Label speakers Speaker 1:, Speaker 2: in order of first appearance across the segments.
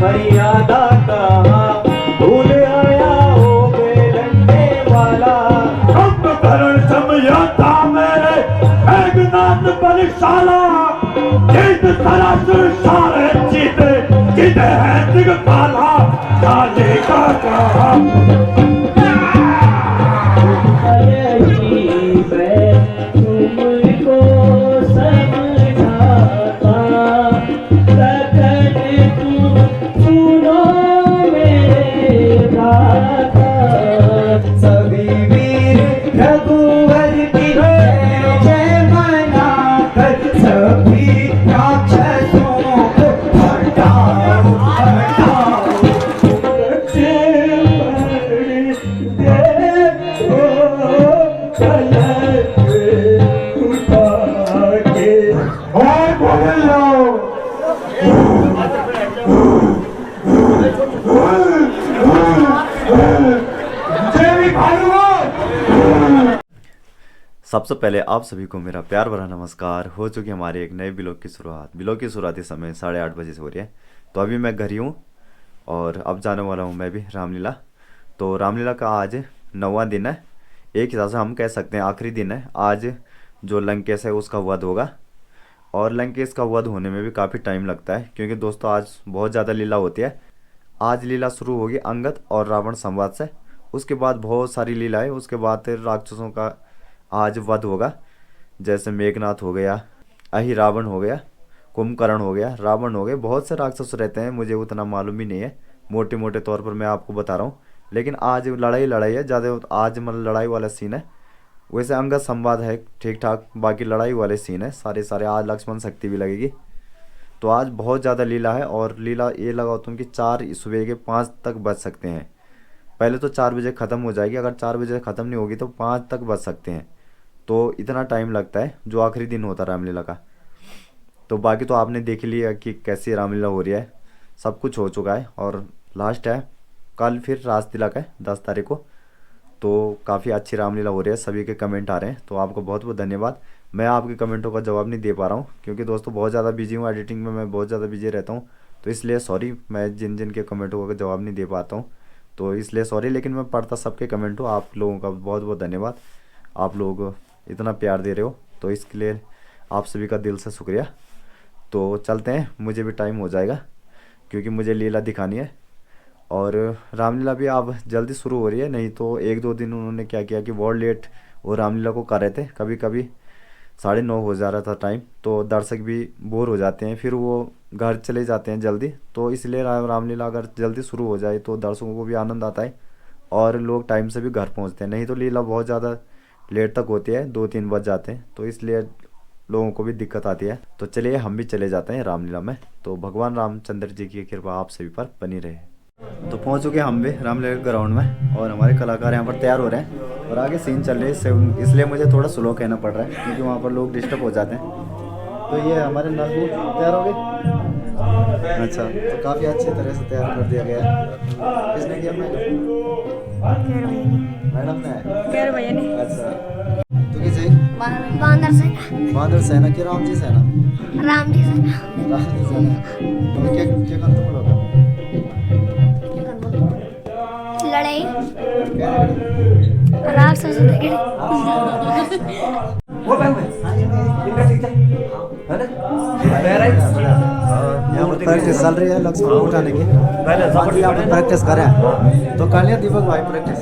Speaker 1: मर्यादा कहाँ भूल आया ओ बेलंडे वाला।
Speaker 2: अब करण समझौता मेरे मेघनाथ बलशाला जीत सरासर सारे जीते जीते हैं दिगपाला राजे का कहा।
Speaker 3: सबसे पहले आप सभी को मेरा प्यार भरा नमस्कार। हो चुकी हमारे एक नए ब्लॉग की शुरुआत। ब्लॉग की शुरुआत इस समय 8:30 बजे से हो रही है। तो अभी मैं घर ही हूँ और अब जाने वाला हूँ मैं भी रामलीला। तो रामलीला का आज 9वां दिन है, एक हिसाब से हम कह सकते हैं आखिरी दिन है। आज जो लंकेश है उसका वध होगा और लंकेश का वध होने में भी काफ़ी टाइम लगता है क्योंकि दोस्तों आज बहुत ज़्यादा लीला होती है। आज लीला शुरू होगी अंगद और रावण संवाद से, उसके बाद बहुत सारी लीलाएँ, उसके बाद राक्षसों का आज वध होगा। जैसे मेघनाथ हो गया, अहि रावण हो गया, कुंभकर्ण हो गया, रावण हो गए, बहुत से राक्षस रहते हैं, मुझे उतना मालूम ही नहीं है, मोटे मोटे तौर पर मैं आपको बता रहा हूँ। लेकिन आज लड़ाई है ज़्यादा, आज मतलब लड़ाई वाला सीन है। वैसे अंगद संवाद है ठीक ठाक, बाकी लड़ाई वाले सीन है सारे। आज लक्ष्मण शक्ति भी लगेगी। तो आज बहुत ज़्यादा लीला है और लीला ये लगाओ तुम कि 4 सुबह के 5 तक बच सकते हैं। पहले तो 4 बजे ख़त्म हो जाएगी, अगर 4 बजे ख़त्म नहीं होगी तो 5 तक बच सकते हैं। तो इतना टाइम लगता है जो आखिरी दिन होता है रामलीला का। तो बाकी तो आपने देख लिया कि कैसी रामलीला हो रही है, सब कुछ हो चुका है और लास्ट है कल फिर रास तिलक है 10 तारीख को। तो काफ़ी अच्छी रामलीला हो रही है, सभी के कमेंट आ रहे हैं, तो आपको बहुत बहुत धन्यवाद। मैं आपके कमेंटों का जवाब नहीं दे पा रहा हूँ क्योंकि दोस्तों बहुत ज़्यादा बिजी हूँ, एडिटिंग में मैं बहुत ज़्यादा बिजी रहता हूँ। तो इसलिए सॉरी, मैं जिन के कमेंटों का जवाब नहीं दे पाता हूँ, तो इसलिए सॉरी। लेकिन मैं पढ़ता सबके कमेंट हूँ। आप लोगों का बहुत बहुत धन्यवाद, आप लोग इतना प्यार दे रहे हो, तो इसके लिए आप सभी का दिल से शुक्रिया। तो चलते हैं, मुझे भी टाइम हो जाएगा क्योंकि मुझे लीला दिखानी है। और रामलीला भी अब जल्दी शुरू हो रही है, नहीं तो 1-2 दिन उन्होंने क्या किया कि बहुत लेट वो रामलीला को कर रहे थे। कभी कभी 9:30 हो जा रहा था टाइम, तो दर्शक भी बोर हो जाते हैं, फिर वो घर चले जाते हैं जल्दी। तो इसलिए रामलीला अगर जल्दी शुरू हो जाए तो दर्शकों को भी आनंद आता है और लोग टाइम से भी घर पहुँचते हैं। नहीं तो लीला बहुत ज़्यादा लेट तक होती है, 2-3 बज जाते हैं, तो इसलिए लोगों को भी दिक्कत आती है। तो चलिए हम भी चले जाते हैं रामलीला में। तो भगवान रामचंद्र जी की कृपा आप सभी पर बनी रहे। तो पहुंच चुके हम भी रामलीला ग्राउंड में और हमारे कलाकार यहाँ पर तैयार हो रहे हैं और आगे सीन चल रही है, इसलिए मुझे थोड़ा स्लो कहना पड़ रहा है क्योंकि वहाँ पर लोग डिस्टर्ब हो जाते हैं। तो ये हमारे नजबूत तैयार हो गए। अच्छा, तो काफ़ी अच्छी तरह से तैयार कर दिया गया है। किसने किया? मैडम ने। अच्छा, तो किसे? बांदर सेना की राम जी सेना।
Speaker 4: राम जी सेना।
Speaker 3: तुम्हें क्या करते हो?
Speaker 4: लड़ाई राक्षस
Speaker 3: प्रैक्टिस चल रही है लक्ष्मण को उठाने की। प्रैक्टिस करें तो कर लिया दीपक भाई प्रैक्टिस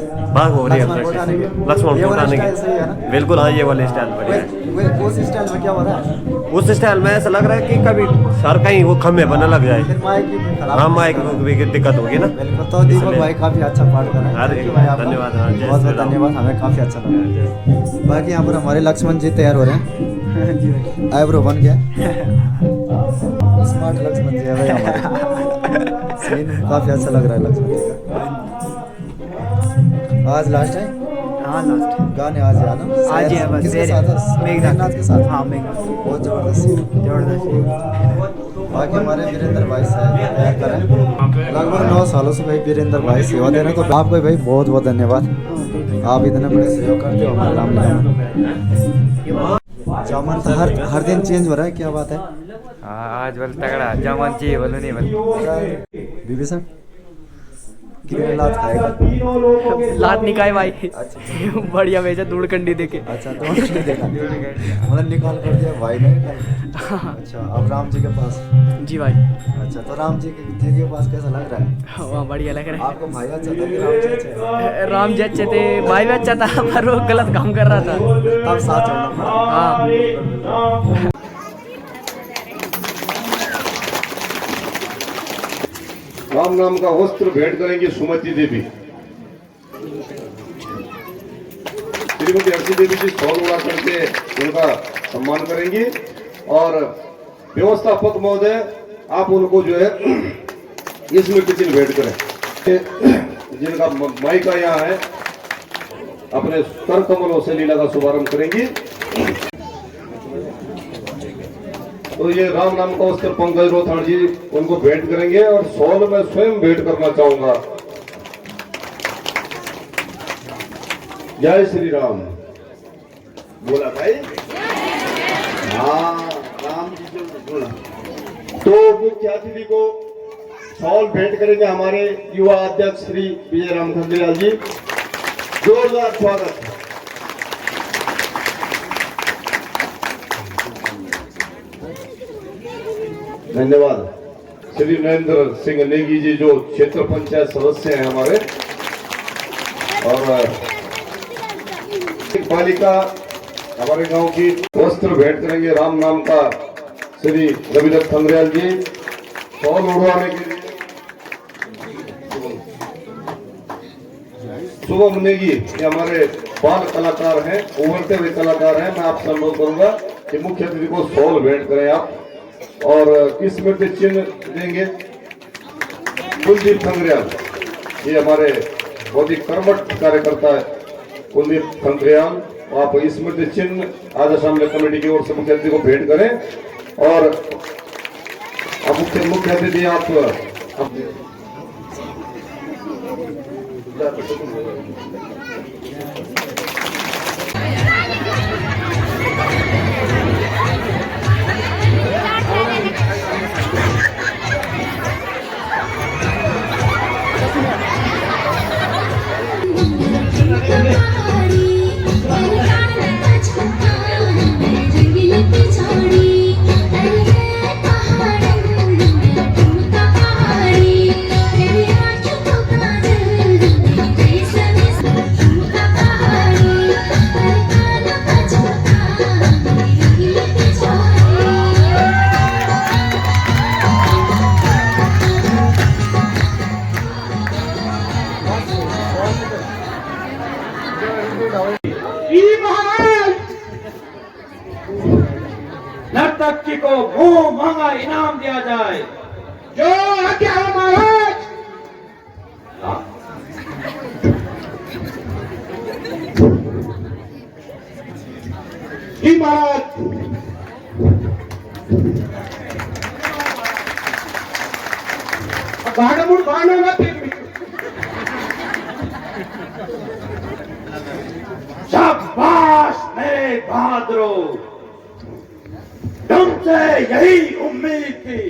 Speaker 2: हो रही है लक्ष्मण को उठाने की। बिल्कुल हाँ, ये वाले स्टाइल बढ़िया।
Speaker 3: उस स्टाइल में क्या हो रहा है?
Speaker 2: उस स्टाइल में ऐसा लग रहा है कि कभी सर कहीं वो खम्भे बनने लग जाए। हाँ, माइक की दिक्कत होगी ना।
Speaker 3: बिल्कुल। तो दीपक भाई काफी अच्छा पाठ कर रहे हैं,
Speaker 2: धन्यवाद।
Speaker 3: बहुत बहुत धन्यवाद, हमें काफी अच्छा लगा। बाकी यहाँ पर हमारे लक्ष्मण जी तैयार हो रहे हैं, आईब्रो बन गया, स्मार्ट लक्ष्मण जी है भाई हमारे। सीन काफी अच्छा लग रहा है लक्ष्मण जी का। आज लास्ट है।
Speaker 5: हाँ लास्ट
Speaker 3: गाने आज है ना?
Speaker 5: आज ही है बस।
Speaker 3: किसके साथ है? मेघनाथ के साथ।
Speaker 5: हाँ मेघनाथ,
Speaker 3: बहुत जबरदस्त सीन। बाकी हमारे वीरेंद्र भाई से तैयार कर रहे हैं, लगभग 9 सालों से भाई वीरेंद्र भाई सेवा दे रहे हैं। तो आपको भाई बहुत बहुत धन्यवाद, आप इतने बड़े सहयोग करते हो हमारे रामलीला में। जामन तो हर दिन चेंज हो रहा है, क्या बात है?
Speaker 5: आज बल तगड़ा जामन चाहिए बोलो नहीं बोल।
Speaker 3: विभीषण कितने लात खाएगा?
Speaker 1: तीनों लोगों के
Speaker 5: लात निकाय भाई
Speaker 3: अच्छा
Speaker 5: बढ़िया भेजा धूल कंडी देके।
Speaker 3: अच्छा तो उसने देखा मतलब निकाल कर दिया भाई ने निकाल। अच्छा अब राम जी के पास।
Speaker 5: जी भाई
Speaker 3: अच्छा तो राम जी के पास कैसा लग रहा है
Speaker 5: वहाँ बढ़िया लग रहा
Speaker 3: आपको? भाई अच्छा था कि राम जी अच्छे हैं?
Speaker 5: है। राम जी अच्छे थे, भाई भी अच्छा था पर वो गलत काम कर रहा था।
Speaker 3: तब साथ चलना पड़ा।
Speaker 5: हाँ
Speaker 6: राम नाम का वस्त्र भेंट करेंगे सुमति देवी। श्रीमती हर्षी देवी जी सौर उड़ा करके उनका सम्मान करेंगी और व्यवस्थापक महोदय आप उनको जो है इसमें टिफिन भेंट करें। जिनका माइका यहाँ है अपने कर कमलों से लीला का शुभारंभ करेंगी। तो ये राम नाम का वस्त्र पंकज रोथाड़ जी उनको भेंट करेंगे और शॉल में स्वयं भेंट करना चाहूंगा। जय श्री राम बोला भाई। हाँ राम जी जो बोला। तो मुख्य अतिथि को शॉल भेंट करेंगे हमारे युवा अध्यक्ष श्री विजय राम खंडेलाल जी। जोरदार स्वागत। धन्यवाद। श्री नरेंद्र सिंह नेगी जी जो क्षेत्र पंचायत सदस्य हैं हमारे और पालिका हमारे गांव की वस्त्र भेंट करेंगे राम नाम का श्री रविदत्त खंगरियाल जी शॉल उड़वाने के लिए। शुभम नेगी ये हमारे बाल कलाकार हैं, उभरते हुए कलाकार हैं। मैं आपसे अनुरोध करूंगा कि मुख्य अतिथि को शॉल भेंट करें आप और स्मृति चिन्ह देंगे। कुलदीप खंगरियाल ये हमारे बहुत ही कर्मठ कार्यकर्ता है कुलदीप खंगरियाल। आप स्मृति चिन्ह आदर्श अमले कमेटी की ओर से मुख्य अतिथि को भेंट करें और अब मुख्य अतिथि आप
Speaker 1: नर्तकी को मुंह मांगा इनाम दिया जाए। जो आज्ञा हो महाराज। जी महाराज। गाड़मुड़ गाना मत। शाबाश मेरे बहादुरों, तुमसे यही उम्मीद थी।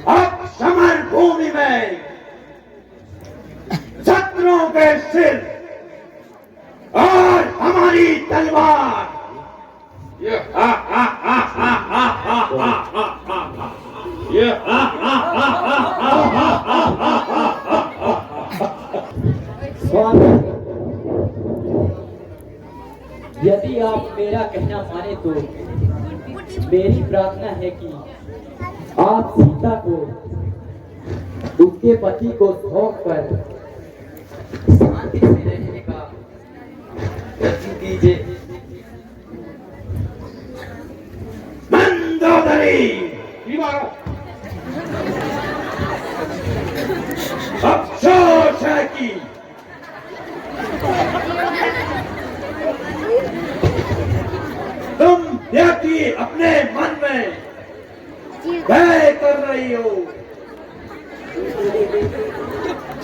Speaker 1: अब समर भूमि में शत्रुओं के सिर और हमारी तलवार। ये हा हा हा हा हा हा हा हा हा हा। ये हा हा हा हा हा हा हा हा हा हा।
Speaker 7: स्वागत। यदि आप मेरा कहना माने तो मेरी प्रार्थना है कि आप सीता को उसके पति को सौंप कर शांति से रहने का वचन दीजिए।
Speaker 1: मंदोदरी अफसोस है कि तुम व्यक्ति अपने मन में भय कर रही हो।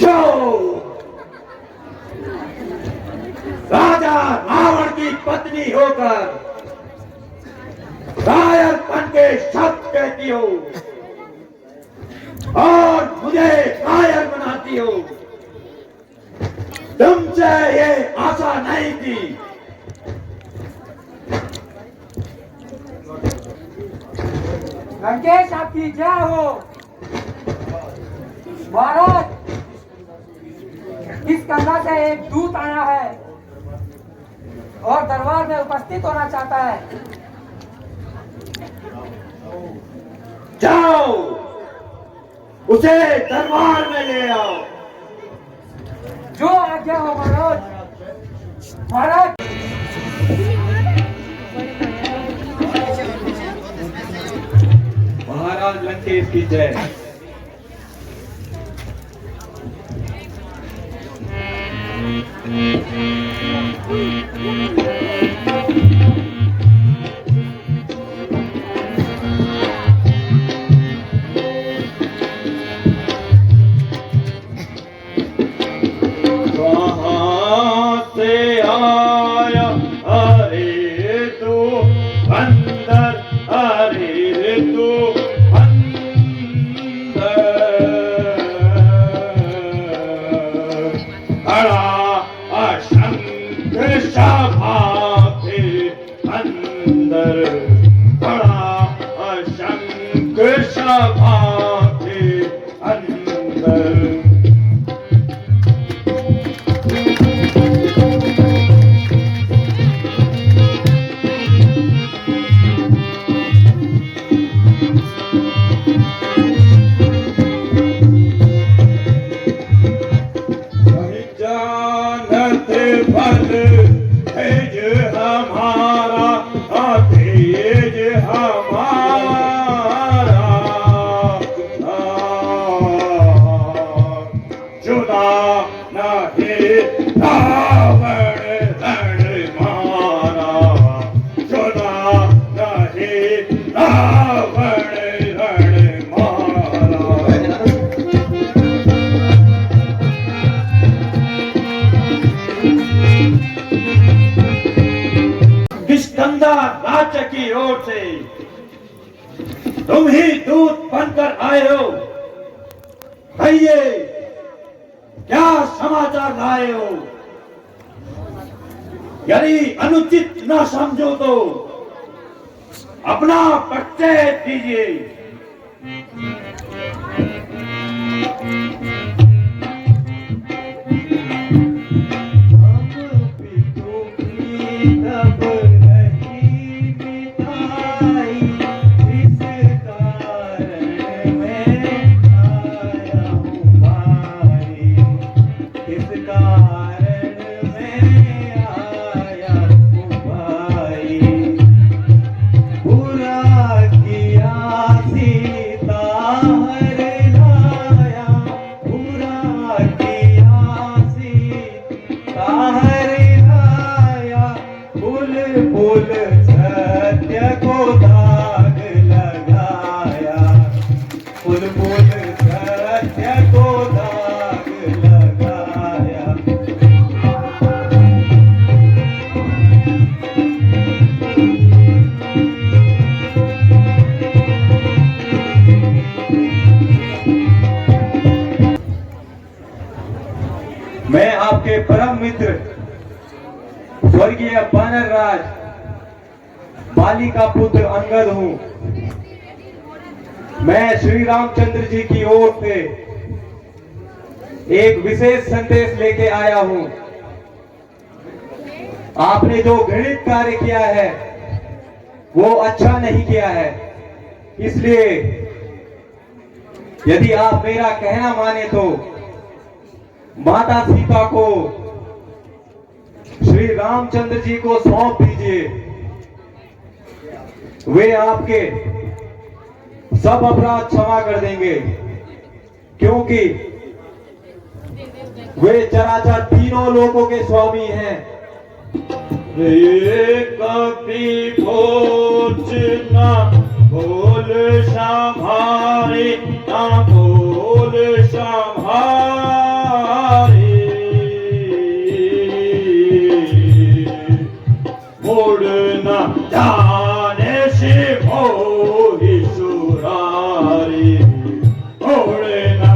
Speaker 1: जो राजा रावण की पत्नी होकर कायरपन के शब्द कहती हो और मुझे कायर बनाती हो। तुमसे ये आशा नहीं की।
Speaker 8: लंकेश आपकी जय हो। महाराज, इस गंगा से एक दूत आया है और दरबार में उपस्थित होना चाहता है।
Speaker 1: जाओ उसे दरबार में ले आओ।
Speaker 8: जो आज्ञा हो महाराज। महाराज,
Speaker 1: महाराज लंकेश की जय। कहाँ से आया अरे तू अंदर, अरे तू अंदर, अड़ा अशंक सभा के अंदर, बड़ा अशंक सभा के अंदर। जानत फल तेज हमारा, तेज हमारा, जुदा नहीं रावण रण मारा, जुदा नहीं रावण रण मारा। किष्किंधा राज्य की ओर से तुम ही दूत बनकर आए हो। कहिए क्या समाचार लाए हो? यदि अनुचित न समझो तो अपना परिचय दीजिए। मैं आपके परम मित्र स्वर्गीय बानर राज बाली का पुत्र अंगद हूं। मैं श्री रामचंद्र जी की ओर से एक विशेष संदेश लेके आया हूं। आपने जो घृणित कार्य किया है वो अच्छा नहीं किया है, इसलिए यदि आप मेरा कहना माने तो माता सीता को श्री रामचंद्र जी को सौंप दीजिए। वे आपके सब अपराध क्षमा कर देंगे, क्योंकि वे चराचर तीनों लोगों के स्वामी हैं। कभी भोज ना बोल संभारे, ना बोल संभारे, मोड़ना जाने से मोहि सुरारी, मोड़ना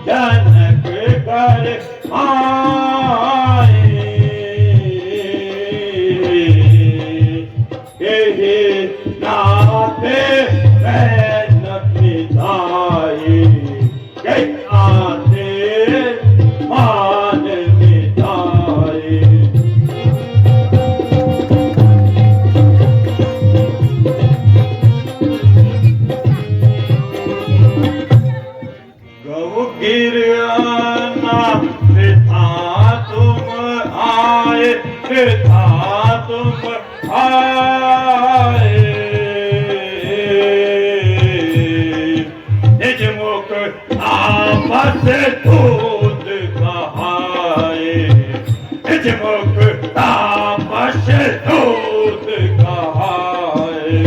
Speaker 1: जनक कर आए नाते बैन मिटाए आते मान मिटाए गौ गिरना था तुम आए था तुम आए निज मुख आपस दूध कहाए निज मुख आपस दूध कहाए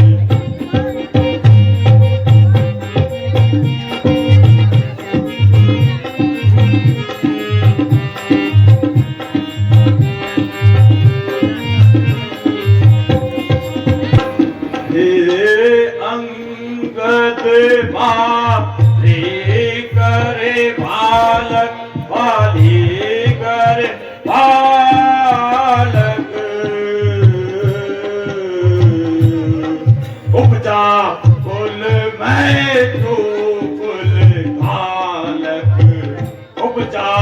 Speaker 1: अंगद मारी करे बालक वाली करे बालक उपजा कुल में तू कुल घालक उपजा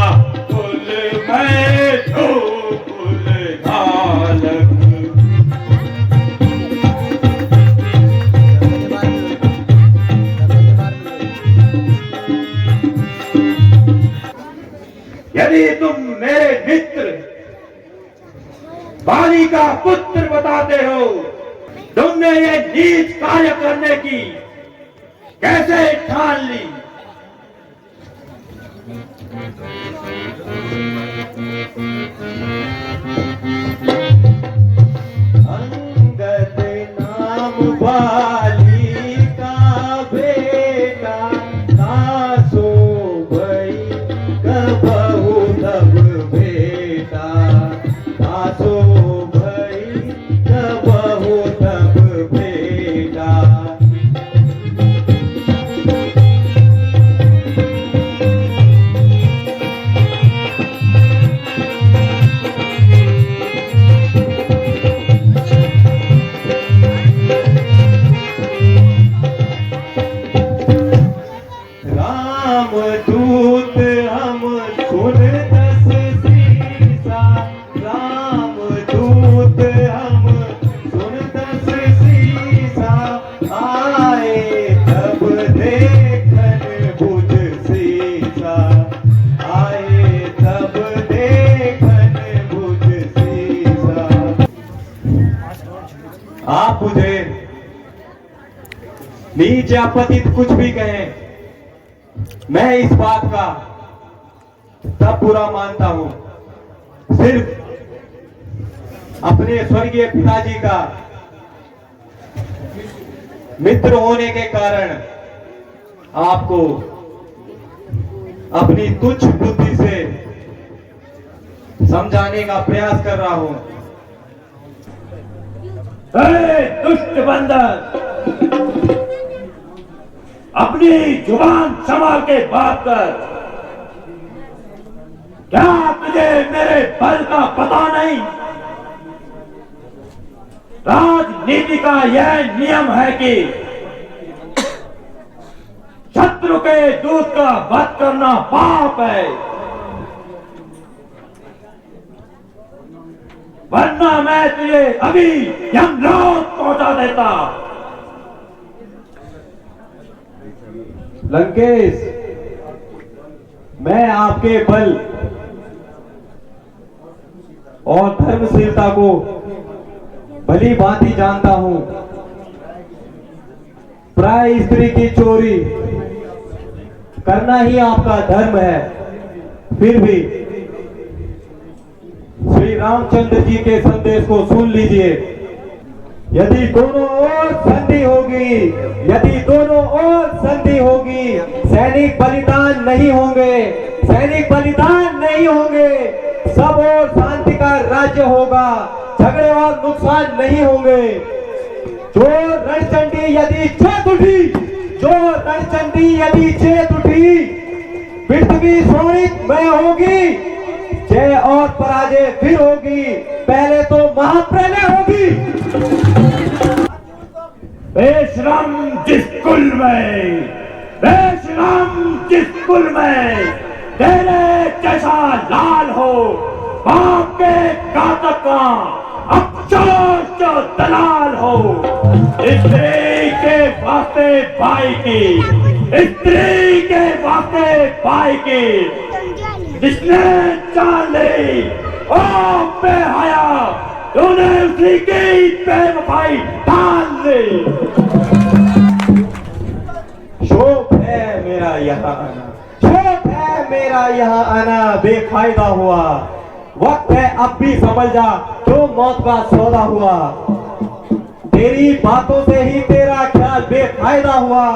Speaker 1: कुल में तू कुल घालक यदि तुम मेरे मित्र वाली का पुत्र बताते हो, तुमने ये नीच कार्य करने की कैसे ठान ली? अंगद नाम वाली का बेटा दासो भई कबहु तब बेटा दासो भई कबहु तब बेटा रामदूत हम सुन दस सीसा रामदूत हम सुन दस सीसा आए तब देखन बुझ सीसा आए तब देखन बुझ सीसा। आप मुझे नीच या पतित कुछ भी कहें, मैं इस बात का तब बुरा मानता हूं सिर्फ अपने स्वर्गीय पिताजी का मित्र होने के कारण आपको अपनी तुच्छ बुद्धि से समझाने का प्रयास कर रहा हूं। दुष्ट बंदर, अपनी जुबान संभाल के बात कर। क्या तुझे मेरे बल का पता नहीं? राजनीति का यह नियम है कि शत्रु के दूत का वध करना पाप है, वरना मैं तुझे अभी यमलोक पहुंचा देता। लंकेश, मैं आपके बल और धर्मशीलता को भली भांति जानता हूं। प्राय स्त्री की चोरी करना ही आपका धर्म है, फिर भी श्री रामचंद्र जी के संदेश को सुन लीजिए। यदि दोनों ओर संधि होगी, यदि दोनों ओर संधि होगी, सैनिक बलिदान नहीं होंगे, सैनिक बलिदान नहीं होंगे, सब और शांति का राज्य होगा, झगड़े और नुकसान नहीं होंगे। जो रणचंडी यदि चेत उठी, जो रणचंडी यदि चेत उठी,
Speaker 2: पृथ्वी स्वर्णित में होगी, जय और पराजय फिर होगी, पहले तो महाप्रलय होगी।
Speaker 1: बेशरम जिस कुल में, बेशरम जिस कुल में तेरे जैसा लाल हो, बाप के घातक का अफसोस जो दलाल हो। स्त्री के वास्ते भाई की, स्त्री के वास्ते भाई की जिसने जान ली ओ बेहया, तूने उसी की बेवफाई ढाल ली।
Speaker 2: शोक है मेरा यहाँ आना, शोक है मेरा यहाँ आना बेफायदा हुआ। वक्त है अब भी समझ जा जो मौत का सौदा हुआ। तेरी बातों से ही तेरा ख्याल बेफायदा हुआ,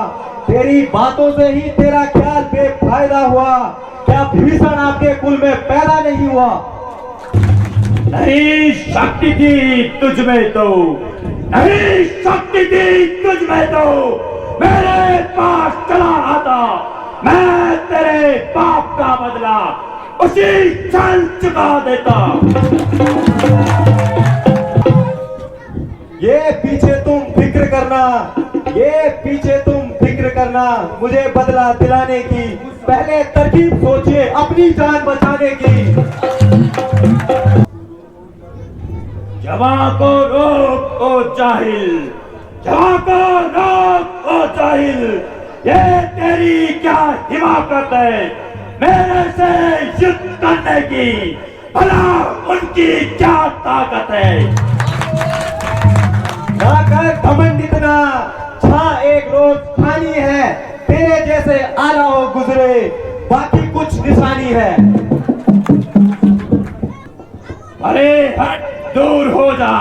Speaker 2: तेरी बातों से ही तेरा ख्याल बेफायदा हुआ। क्या विभीषण आपके कुल में पैदा नहीं हुआ?
Speaker 1: नहीं शक्ति थी तुझ में तो, नहीं शक्ति थी तुझ में तो मेरे पास चला आता, मैं तेरे पाप का बदला उसी क्षण चुका देता।
Speaker 2: ये पीछे तुम फिक्र करना, ये पीछे तुम फिक्र करना मुझे बदला दिलाने की। पहले तरकीब सोचिए अपनी जान बचाने की।
Speaker 1: जवां को रोक ओ जाहिल, जवां को रोक ओ जाहिल, ये तेरी क्या हिमाकत है मेरे से युद्ध करने की, भला उनकी क्या ताकत है।
Speaker 2: ना कर घमंड इतना, छा एक रोज खानी है, तेरे जैसे आला हो गुजरे बाकी कुछ निशानी है।
Speaker 1: अरे हट दूर हो जा,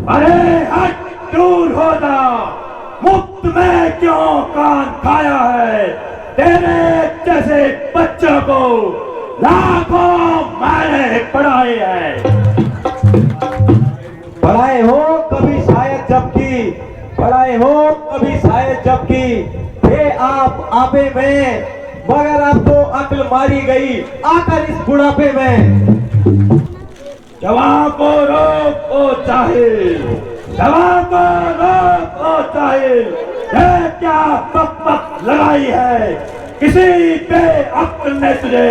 Speaker 1: अरे हट दूर हो जा, मुफ्त में क्यों कान खाया है, तेरे जैसे बच्चों को लाखों मैंने पढ़ाए हैं।
Speaker 2: पढ़ाए हो कभी शायद जबकि, पढ़ाए हो कभी शायद जबकि, थे आप आपे में, मगर अब तो अक्ल मारी गई आकर इस बुढ़ापे में।
Speaker 1: जवां को रोक ओ जाहिल, जवां को रोक ओ जाहिल, ये क्या बक लगाई है, किसी पे अक्ल ने तुझे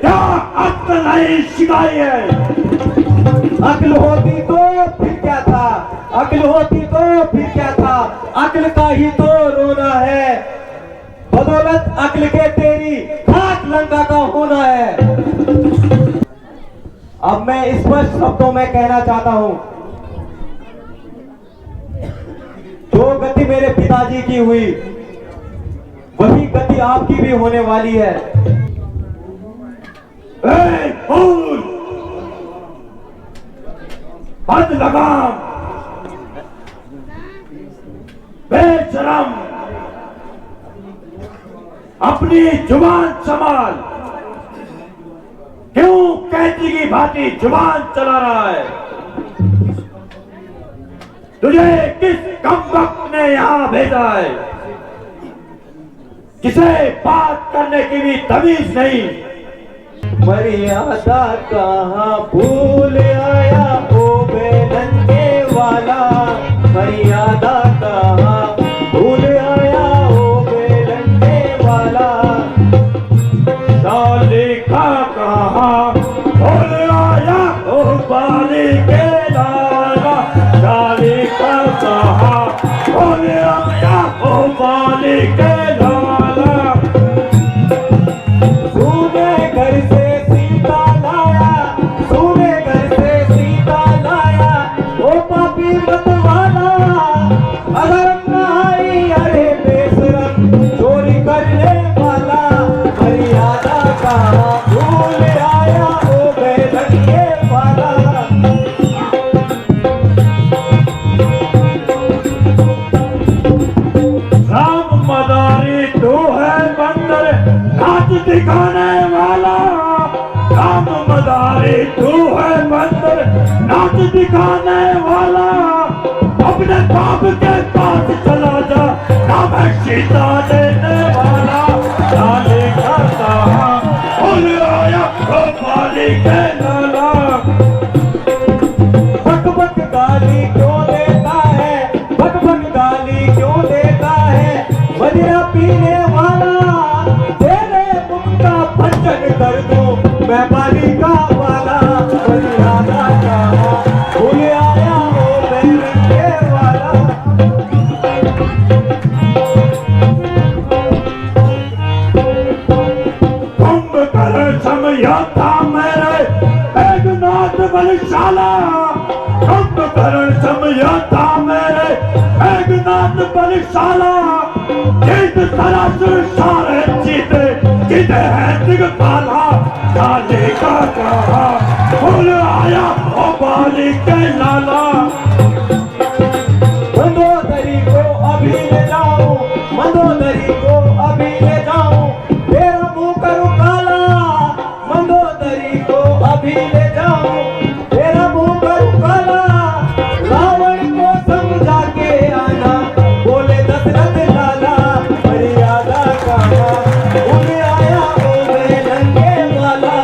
Speaker 1: क्या अक्ल नहीं सिखाई है।
Speaker 2: अक्ल होती तो फिर क्या था, अक्ल होती तो फिर क्या था, अक्ल का ही तो रोना है, बदौलत अक्ल के तेरी खाक लंका का होना है। अब मैं स्पष्ट शब्दों में कहना चाहता हूं, जो गति मेरे पिताजी की हुई वही गति आपकी भी होने वाली है।
Speaker 1: बद लगाम, बेशरम, अपनी जुबान संभाल, क्यों कैदी की भांति जुबान चला रहा है। तुझे किस कमबख्त ने यहां भेजा है, जिसे बात करने की भी तमीज नहीं।
Speaker 2: मर्यादा कहाँ भूल आया ओ बेलंगे वाला, मर्यादा कहाँ भूल आया ओ बेलंगे वाला।
Speaker 1: सालिका कहाँ भूल आया ओ बाली के लाला, सालिका कहाँ भूल आया ओ बाली के लाला।
Speaker 2: सुने घर से सीता लाया, सुने घर से सीता लाया, ओ पापी मत वाला, अधर्म आई अरे बेशरम, चोरी करने वाला, मर्यादा कहाँ भूल आया ओ बेलंगे वाला।
Speaker 1: राम मदारी तू है बंदर नाच दिखाने वाला, राम मदारी तू है बंदर नाच दिखाने वाला। अपने बाप के पास चला जा, नाम है सीता देने वाला। सालिका बोल आया ओ बाली के लाला।
Speaker 2: बक बक गाली क्यों देता है, बक बक गाली क्यों देता है, मदिरा पीने वाला, तेरे मुख का भंजन कर दूं मैं बालिका वाला। मदिरा का भूल आया हो बेरंगे वाला।
Speaker 1: कुंभकर्ण समझाता मेरे मेघनाथ बलशाला। कुंभकर्ण समझाता मेरे मेघनाथ बलशाला। जीत सरासुर सारे जीते जीते है दिगपाला। काली का कहा फूल आया ओ बाली के लाला।
Speaker 2: मंदोदरी को अभी ले जाऊं, मंदोदरी को अभी ले जाऊं, तेरा मुंह करूं काला। मंदोदरी को अभी ले जाऊं, तेरा मुंह करूं काला। रावण को समझा के आना, बोले दशरथ लाला। मर्यादा कहा भूल आया हो मैं नंगे वाला।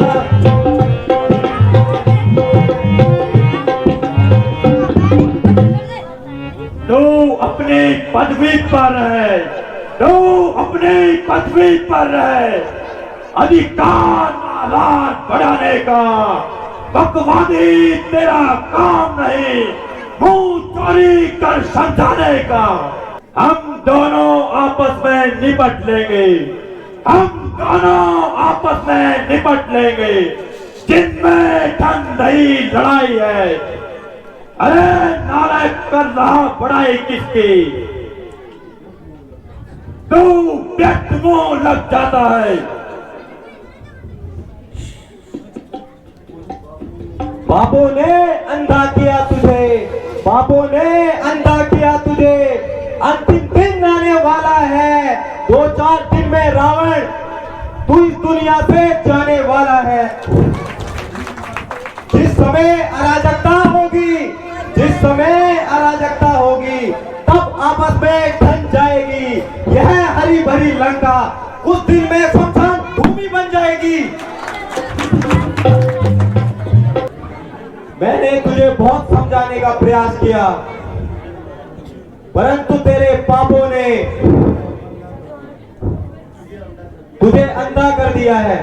Speaker 1: तू अपनी पदवी पर है, तू अपनी पदवी पर है। अधिकार राज बढ़ाने का बकवादी तेरा काम नहीं, मुंह चोरी कर समझाने का। हम दोनों आपस में निपट लेंगे, हम दोनों आपस में निपट लेंगे। जिनमें ठंडी लड़ाई है, अरे नालायक कर रहा बड़ाई किसकी। तू व्यक्त मुंह लग जाता है।
Speaker 2: बापों ने अंधा किया तुझे, बापों ने अंधा किया तुझे। अंतिम दिन आने वाला है, 2-4 दिन में रावण तू इस दुनिया से जाने वाला है। जिस समय अराजकता होगी, जिस समय अराजकता होगी, तब आपस में ठन जाएगी यह हरी भरी लंका। उस दिन में शमशान भूमि बन जाएगी। मैंने तुझे बहुत समझाने का प्रयास किया, परंतु तेरे पापों ने तुझे अंधा कर दिया है।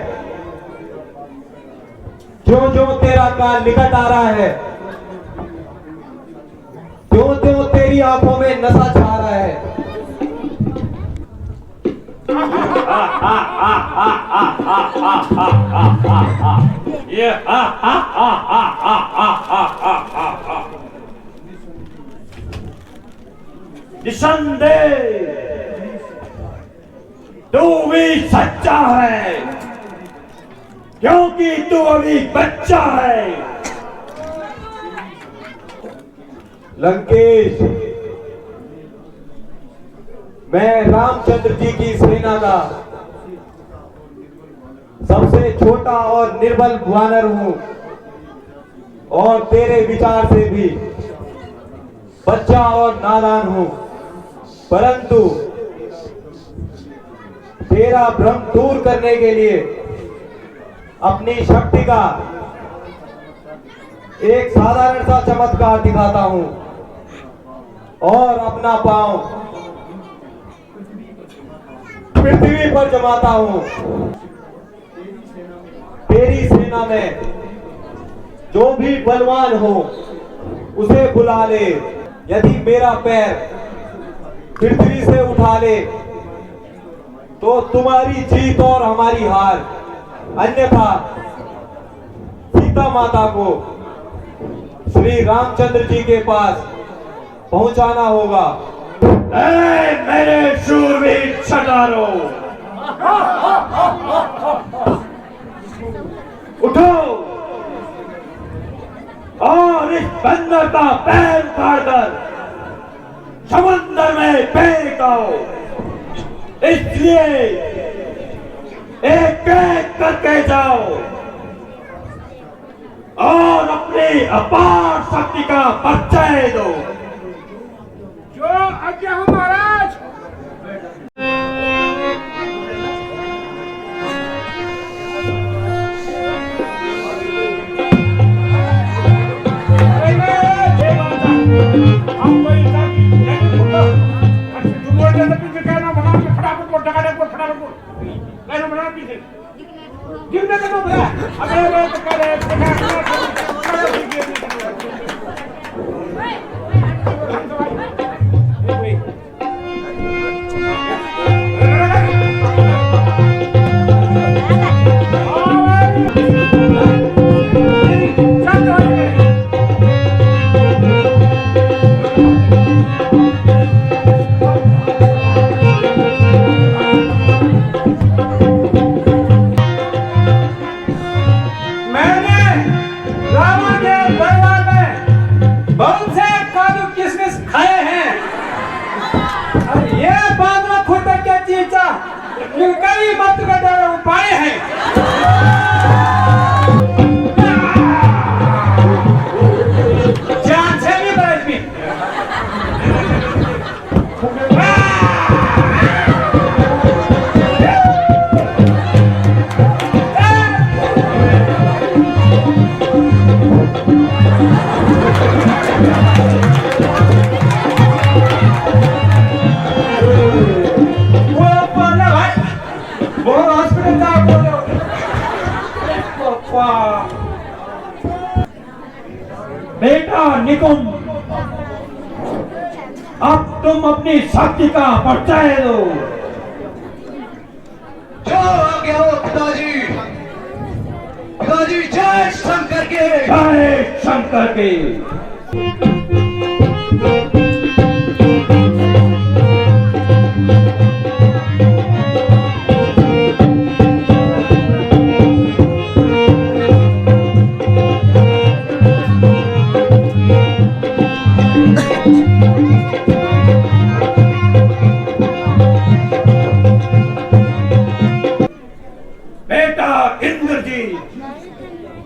Speaker 2: जो जो तेरा काल निकट आ रहा है, त्यों त्यों तेरी आंखों में नशा छा रहा है।
Speaker 1: निसंदेह तू भी सच्चा है, क्योंकि तू अभी बच्चा है।
Speaker 2: लंकेश, मैं रामचंद्र जी की सेना का सबसे छोटा और निर्बल वानर हूं, और तेरे विचार से भी बच्चा और नादान हूं। परंतु तेरा भ्रम दूर करने के लिए अपनी शक्ति का एक साधारण सा चमत्कार दिखाता हूं, और अपना पांव पृथ्वी पर जमाता हूं। तेरी सेना में जो भी बलवान हो उसे बुला ले। यदि मेरा पैर पृथ्वी से उठा ले तो तुम्हारी जीत और हमारी हार। अन्यथा सीता माता को श्री रामचंद्र जी के पास पहुंचाना होगा।
Speaker 1: ऐ मेरे शूरवीर सरदारों, उठो और इस बंदर का पैर उखाड़कर समंदर में फेंकाओ। इसलिए एक एक करके जाओ और अपनी अपार शक्ति का परिचय दो।
Speaker 8: जो आज्ञा हो महाराज।
Speaker 1: फटाफट बोल, टकाटक बोल, फटाफट बोल। लाइन में बना पीछे। गिरने का तो भरा। अबे तो करे,
Speaker 8: कई मत का उपाय है। जान से भी बरस भी बेटा निकुंज, अब तुम अपनी शक्ति का परिचय दो।
Speaker 6: जो आगे हो पिताजी। पिताजी जय शंकर के।
Speaker 8: जय शंकर के।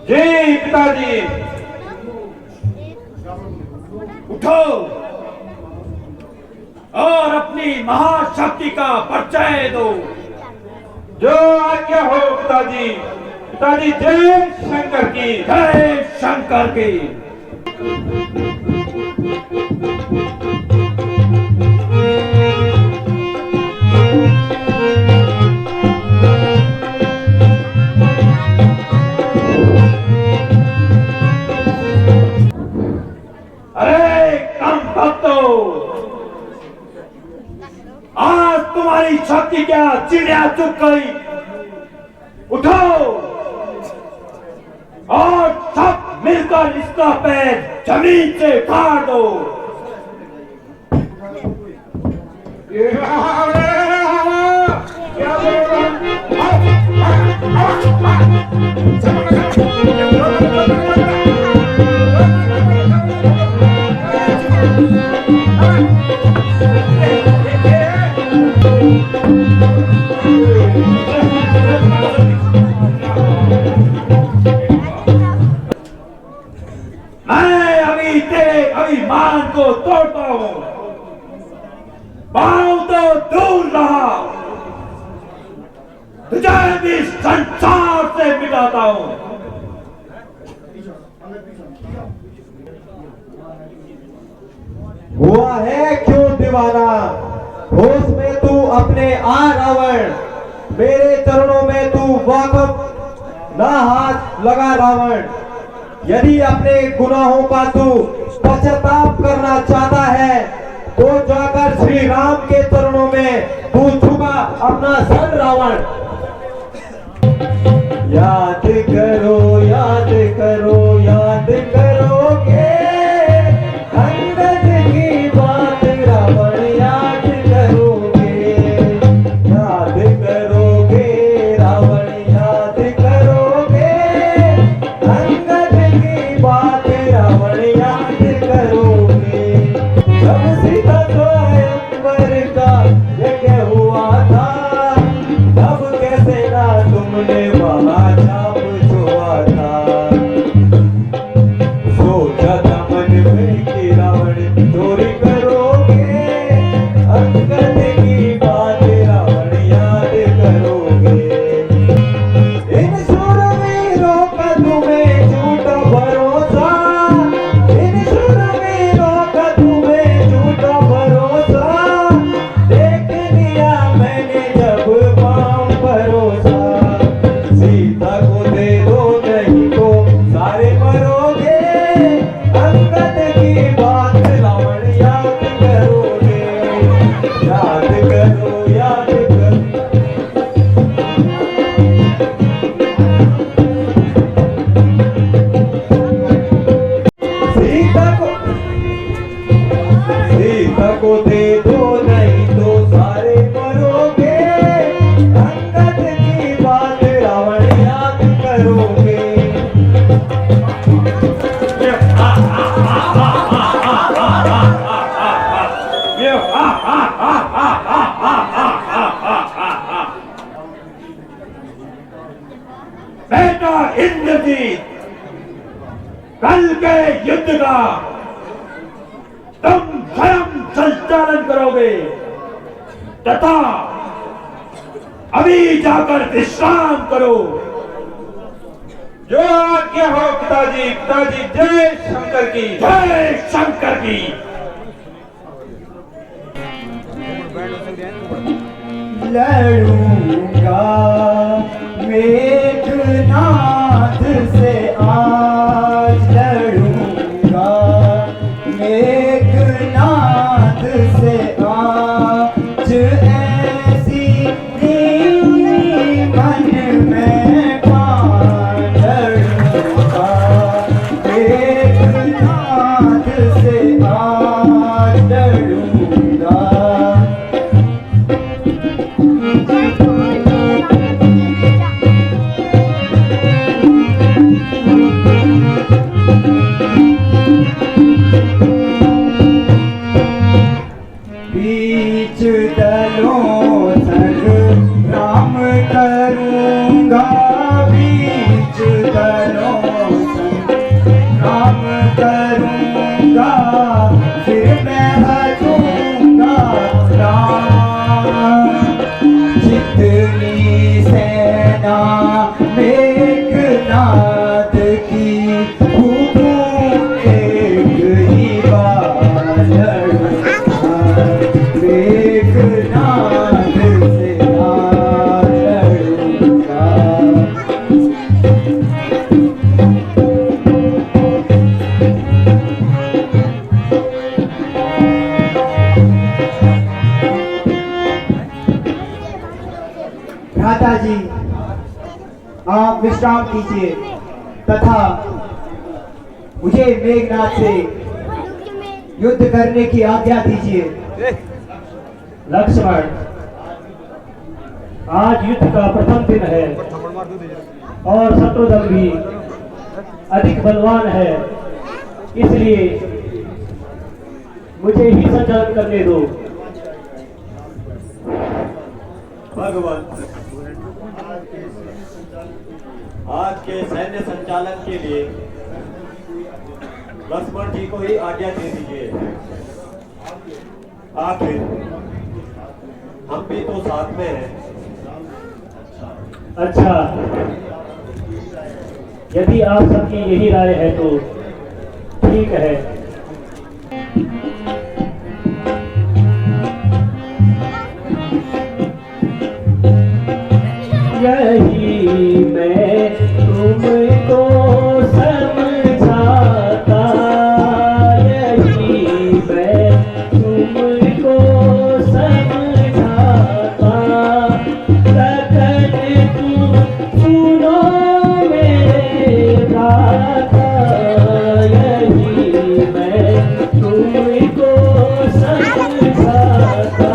Speaker 8: जी पिताजी, उठो और अपनी महाशक्ति का परिचय दो। जो आज्ञा हो पिताजी। पिताजी जय शंकर की। जय शंकर की। आज तुम्हारी शक्ति क्या चिड़िया चुप गई। उठो और सब मिलकर इसका पैर जमीन से उखाड़ दो। मैं अभी तेरे अभिमान को तोड़ता हूं। पांव तो दूर रहा, तुझे भी संसार से मिटाता हूं।
Speaker 2: हुआ है क्यों दीवाना, होश में तू अपने आ रावण। मेरे चरणों में तू वाकफ ना हाथ लगा रावण। यदि अपने गुनाहों का तू पश्चाताप करना चाहता है तो जाकर श्री राम के चरणों में तू झुका अपना सर रावण। याद करो याद करो याद करोगे अंगद की बात रावण, याद करोगे याद करोगे रावण, याद करोगे अंगद की बात रावण, याद करोगे। जब सीता स्वयंवर का यज्ञ हुआ था तब कैसे ना तुमने वहां को दे दो नहीं तो सारे मरोगे। अंगद की बात रावण याद करोगे, याद करो याद करो। सीता को दे दो नहीं तो सारे मरोगे। अंगद की बात रावण याद करोगे।
Speaker 8: बेटा इंद्रजीत, कल के युद्ध का तुम स्वयं संचालन करोगे तथा अभी जाकर विश्राम करो।
Speaker 2: जो आज्ञा हो पिताजी। पिताजी जय शंकर की।
Speaker 8: जय शंकर की।
Speaker 2: लड़ूंगा मेघनाद से आज, लड़ूंगा मेघनाद से आज। ऐसी मन में ठान, लड़ूंगा मेघनाद से आज, लड़ूंगा। बीच दलों संग्राम करूंगा, बीच दलों संग्राम करूंगा। फिर मैं हटूंगा राम। जितनी सेना मेघनाद की, एक ही बार लड़ूंगा मेघनाद से आज, लड़ूंगा। भ्राता जी, आप विश्राम कीजिए तथा मुझे मेघनाद से युद्ध करने की आज्ञा दीजिए।
Speaker 9: लक्ष्मण, आज युद्ध का प्रथम दिन है और शत्रुदल भी अधिक बलवान है, इसलिए मुझे ही संचालन करने दो।
Speaker 2: भगवान, आज के सैन्य संचालन के लिए लक्ष्मण जी को ही आज्ञा दे दीजिए। आखिर हम भी तो साथ में हैं।
Speaker 9: अच्छा, यदि आप सबकी यही राय है तो ठीक है। यही मैं तुमको समझाता, यही मैं तुमको समझाता। कथन तुम सुनो मेरे भ्राता, यही मैं तुमको समझाता।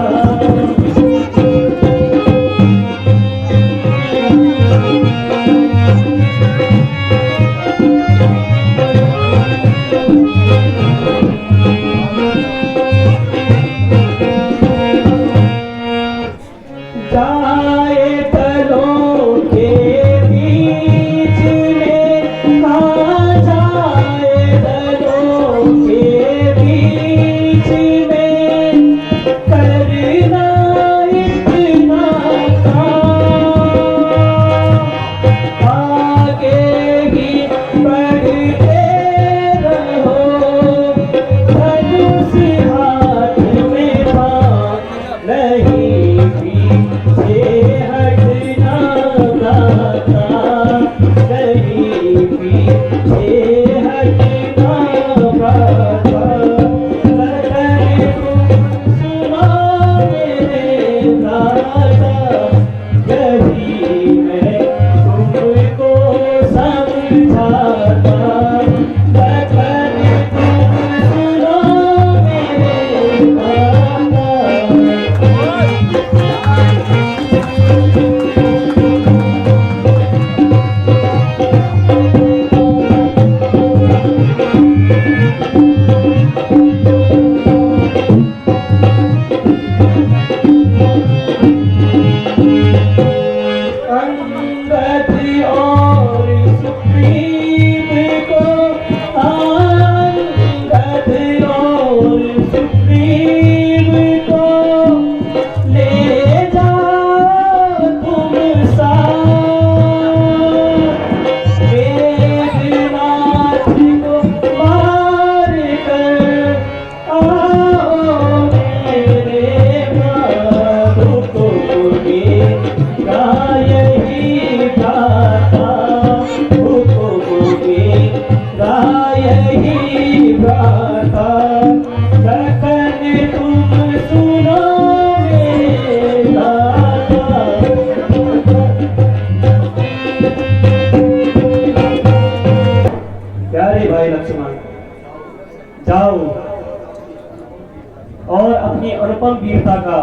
Speaker 9: अनुपम वीरता का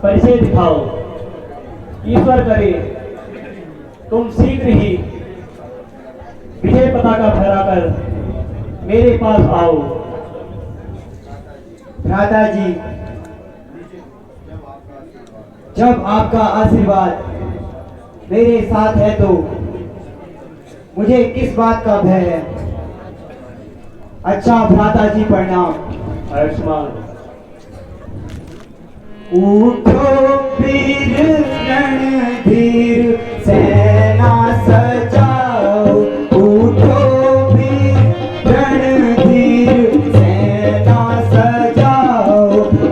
Speaker 9: परिचय दिखाओ। ईश्वर करे तुम शीघ्र ही विजय पताका फहराकर मेरे पास आओ।
Speaker 2: भ्राता जी, जब आपका आशीर्वाद मेरे साथ है तो मुझे किस बात का भय है। अच्छा भ्राता जी, प्रणाम।
Speaker 9: आयुष्मान।
Speaker 2: उठो वीर रणधीर सेना सजाओ, उठो वीर रणधीर सेना सजाओ,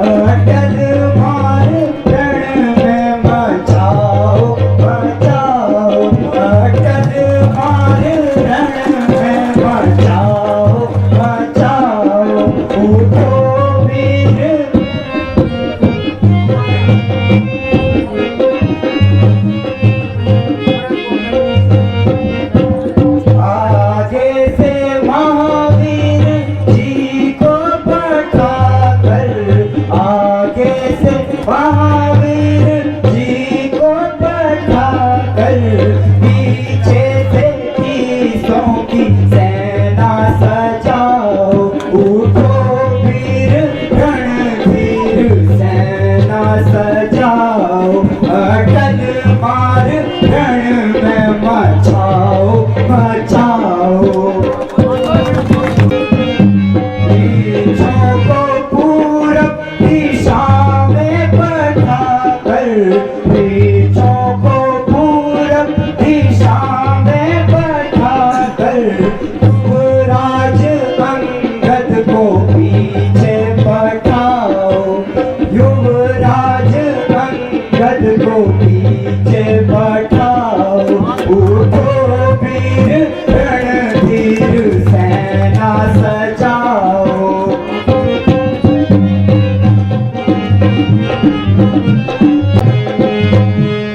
Speaker 2: अटल मार रण में मचाओ मचाओ, अटल मार रण में मचाओ मचाओ, उठो वीर। आगे से महावीर जी को पठाकर, आगे से महावीर जी को पठाकर, पीछे से तीसों की सेना सजाओ, उठो वीर रणधीर सेना सजाओ, अटल मार रण में मचाओ मचाओ। पीछों को पूरब दिशा में पठाकर, पीछों को पूरब दिशा में पठाकर, युवराज अंगद को पीछे पठाओ, युवराज अंगद को पीछे पठाओ, उठो वीर रणधीर सेना सजाओ।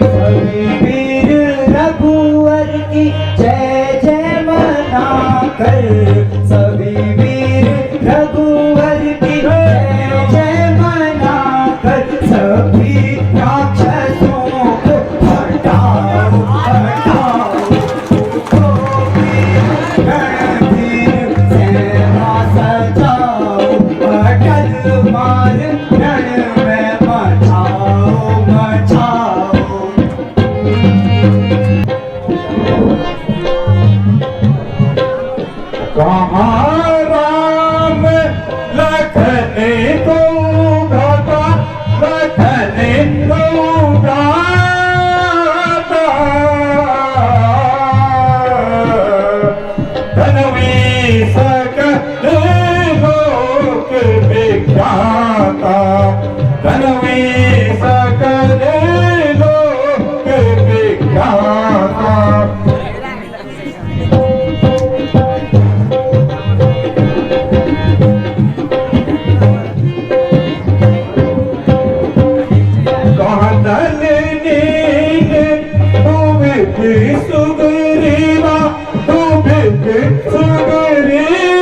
Speaker 2: सभी वीर रघुवर की जय जय मनाकर, सभी वीर रघुवर की जय जय मनाकर, सभी राक्षसों को हटाओ हटाओ, उठो वीर रणधीर सेना सजाओ, अटल मार रण में मचाओ मचाओ।
Speaker 8: कहाँ राम लखन को भगा, लखन को भगाता, धनवी सकल लोक विख्याता, धनवी सकल लोक विख्याता। सुग्रीवा सुग्रीवा,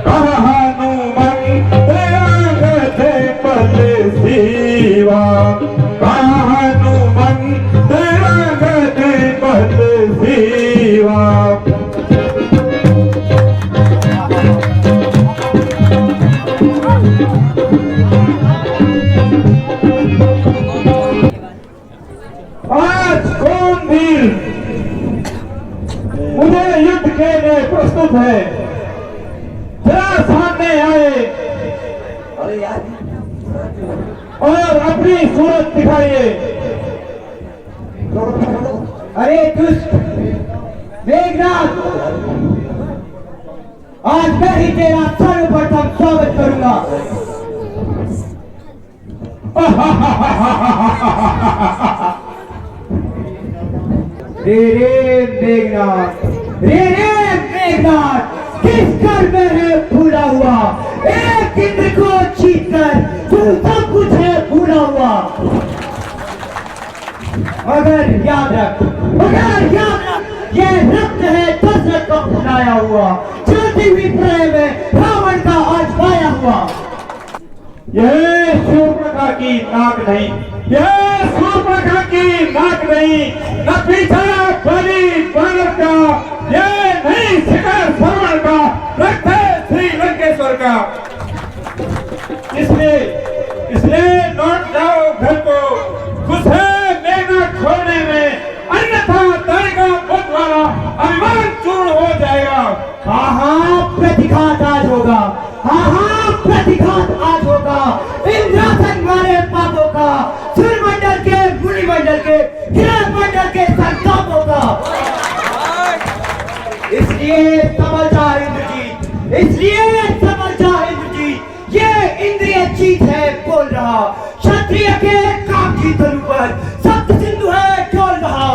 Speaker 8: हनुमंत अंगद बल सीवा, हनुमंत अंगद बल सीवा। आज कौन वीर मुझे युद्ध के लिए प्रस्तुत है, जरा सामने आए और अपनी सूरत दिखाइए।
Speaker 2: अरे दुष्ट मेघनाथ, आज मैं ही तेरा सर्वप्रथम स्वागत करूंगा। रे मेघनाथ, रे मेघनाथ, किस घर में है भूला हुआ, एक इंद्र को जीत कर तू सब कुछ है भूला हुआ। मगर याद रख ये रक्त है दशरथ का उठाया हुआ, चलती हुई प्रलय में रावण का आज पाया हुआ।
Speaker 8: यह शूर्पणखा की नाक नहीं, यह शूर्पणखा की नाक नहीं, न पीछा बलि बानर का, यह नहीं शिखर श्रवण का, रक्त है श्री लंकेश्वर का। इसलिए लौट जाओ घर को, खुश है मेघना छोड़ने में, अन्यथा तड़का बुद्ध वाला अभिमान चूर्ण हो जाएगा।
Speaker 2: हाँ हाँ प्रतिघात आज होगा, हाँ हाँ प्रतिघात आज होगा, इंद्रासन वाले पापों का, सूर्यमंडल के, मुनिमंडल के, ग्रह मंडल के संतापों का। इसलिए समझदार इंद्रजीत, इसलिए समझदार इंद्रजीत, ये इंद्रिय जीत है बोल रहा, क्षत्रिय के काम की धनु पर सप्त सिंधु है डोल रहा।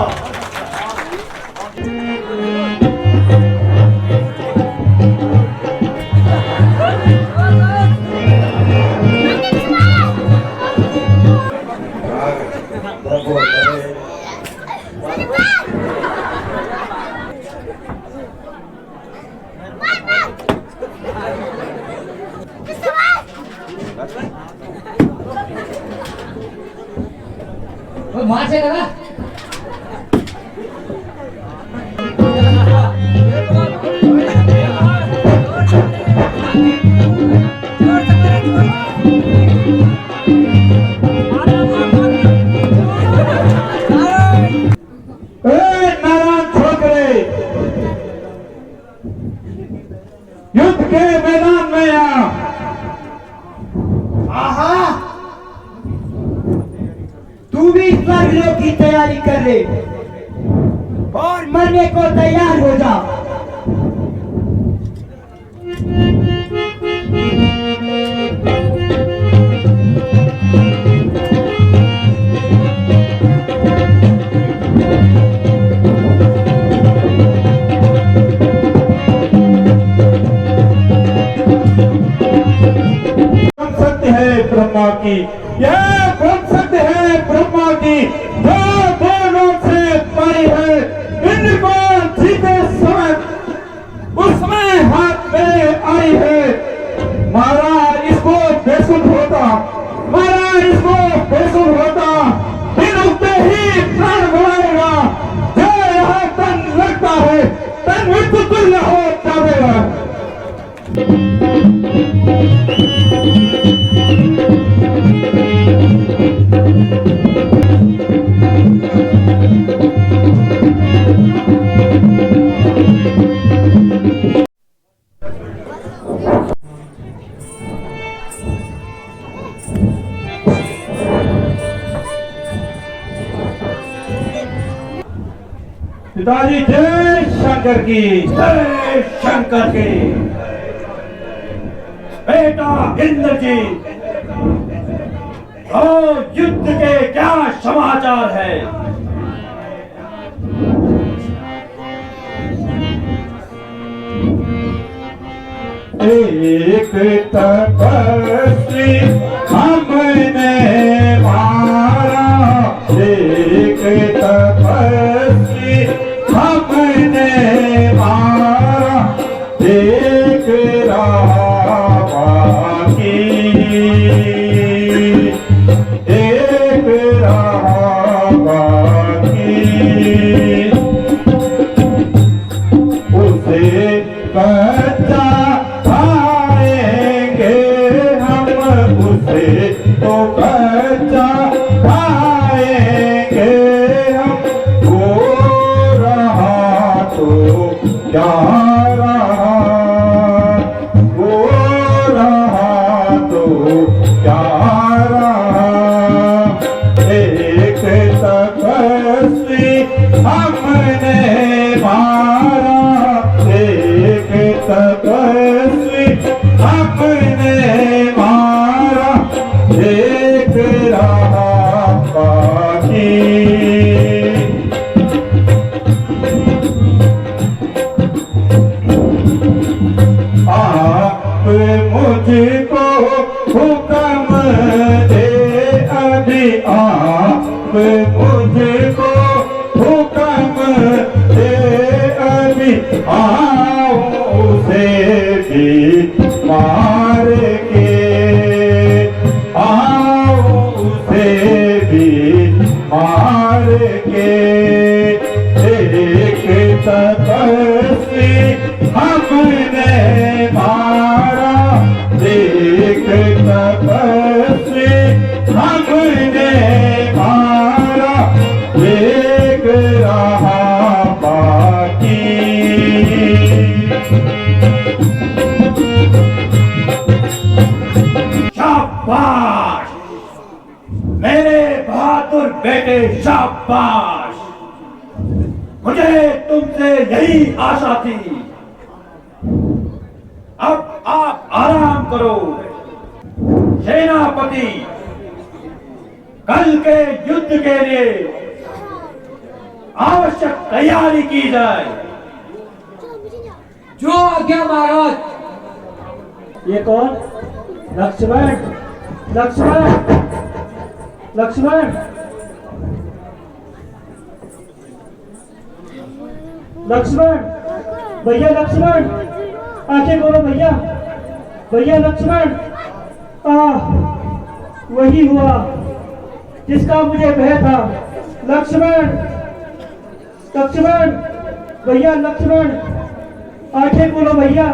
Speaker 7: मार से लगा
Speaker 8: नारायण छोकरे, युद्ध के मैदान में आ।
Speaker 2: आहा, तू भी स्वर्गलोक की तैयारी कर ले और मरने को तैयार हो जा।
Speaker 8: सत्य है ब्रह्मा की, यह कौन सत्य है ब्रह्मा की, जो दोनों से पाई है, इंद्र को जीते समय उस समय हाथ में आई है। मारा इसको बेसुध होता, मारा इसको बेसुध होता, दिन उगते ही प्राण बढ़ाएगा। जो यहाँ तन लगता है, तन मृत्यु तुल्य हो जाएगा। पिताजी जय शंकर की, जय शंकर की। बेटा इंद्रजीत, और युद्ध के क्या समाचार है? एक तपस्वी हमने मारा, एक तपस्वी हमने मारा, देख रहा बाकी, देख रहा बाकी, उसे कच्चा खाएंगे हम, उसे तो कच्चा खाएंगे हम, वो रहा तो क्या रहा, वो रहा तो क्या रहा। एक तपस्वी हमने मारा, एक तपस्वी हमने मारा, देख रहा बाकी। आप मुझको हुक्म दे अभी, आप मुझको हुक्म दे मार के उसे भी मार के एक तपस्वी हमने मारा, एक तपस्वी हमने मारा, एक रहा बाकी।
Speaker 1: शाबाश मेरे बहादुर बेटे, शाबाश। मुझे तुमसे यही आशा थी। अब आप आराम करो। सेनापति, कल के युद्ध के लिए आवश्यक तैयारी की जाए।
Speaker 7: जो आज्ञा महाराज।
Speaker 9: ये कौन? लक्ष्मण, लक्ष्मण, लक्ष्मण, लक्ष्मण, भैया लक्ष्मण, आंखें खोलो भैया, भैया लक्ष्मण। वही हुआ जिसका मुझे भय था। लक्ष्मण, लक्ष्मण, भैया लक्ष्मण, आंखें खोलो भैया।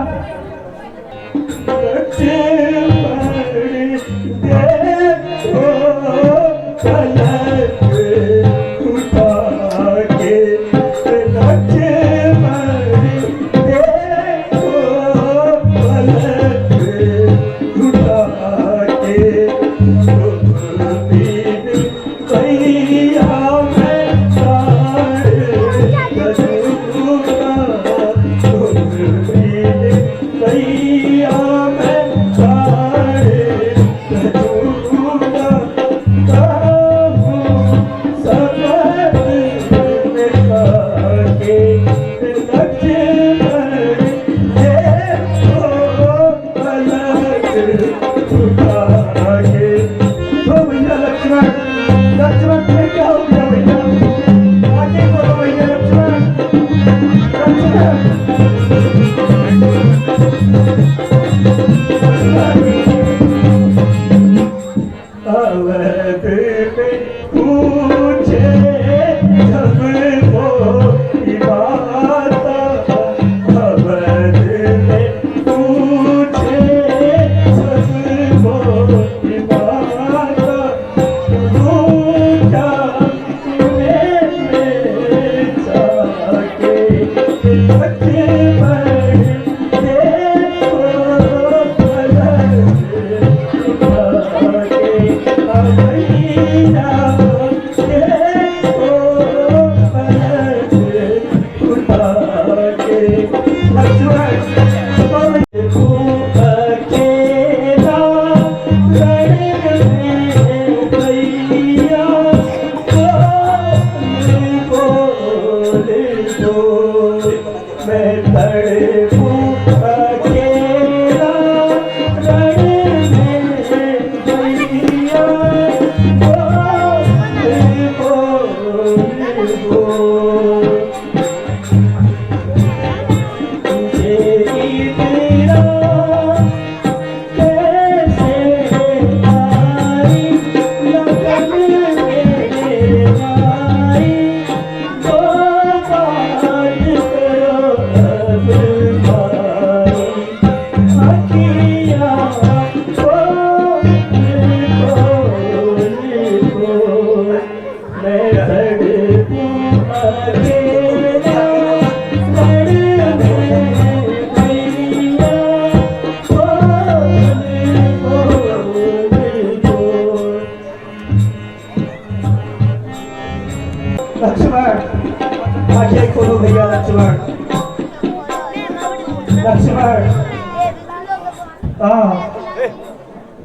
Speaker 9: लक्ष्मण,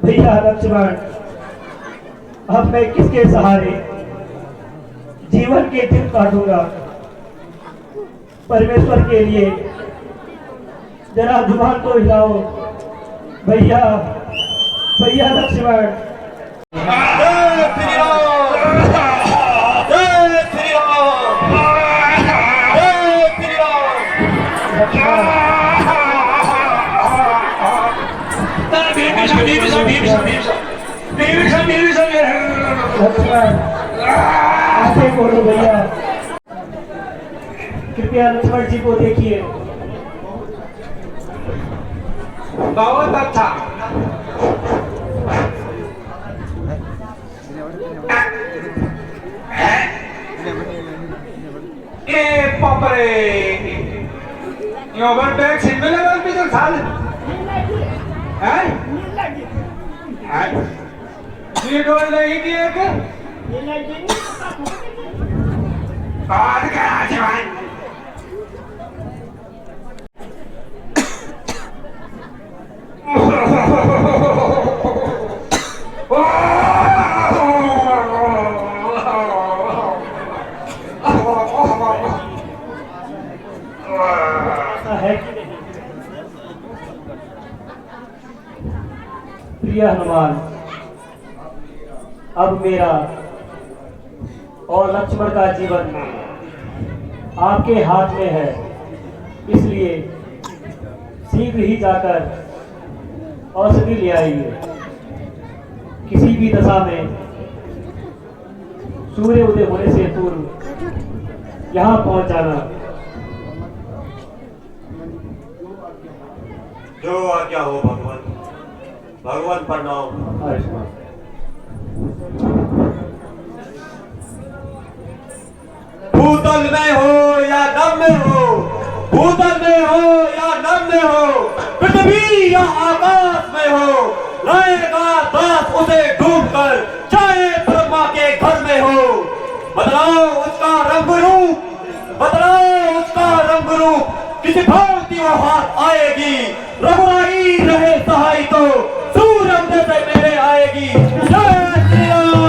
Speaker 9: भैया लक्ष्मण, अब मैं किसके सहारे जीवन के दिन काटूंगा? परमेश्वर के लिए जरा जुबान तो हिलाओ भैया, भैया लक्ष्मण। लक्ष्मण आगे बोलो भैया, कृपया लक्ष्मण जी को देखिए।
Speaker 1: बहुत अच्छा। ए बापरे, यहाँ पर बैग सिंगल लेवल पे जो साल है, ये डोल नहीं किए क्या? कौन क्या आजमान?
Speaker 9: है कि नहीं? प्रिय हनुमान, अब मेरा और लक्ष्मण का जीवन आपके हाथ में है, इसलिए शीघ्र ही जाकर औषधि ले आइए। किसी भी दशा में सूर्य उदय होने से पूर्व यहाँ पहुंच जाना।
Speaker 2: जो आज्ञा हो भगवान। भगवान प्रणाम। भूतल में हो या नभ में हो, भूतल में हो या नभ में हो, पृथ्वी या आकाश में हो, लाएगा दास उसे ढूंढ कर, चाहे ब्रह्मा के घर में हो। बदलाओ उसका रंग रूप, बदलाओ उसका रंग रूप, किसी भांति वो हाथ आएगी। रघुराई रहे सहाय तो सूरज से मेरे आएगी। जय श्री राम।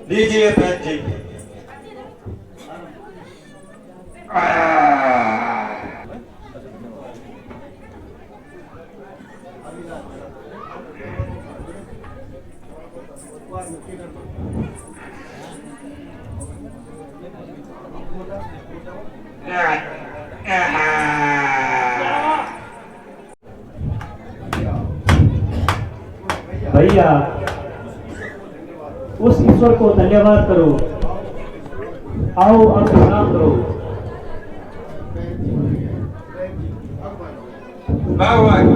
Speaker 2: लीजिए बहन जी।
Speaker 9: भैया उस ईश्वर को धन्यवाद करो। आओ अब प्रणाम करो।
Speaker 1: भगवान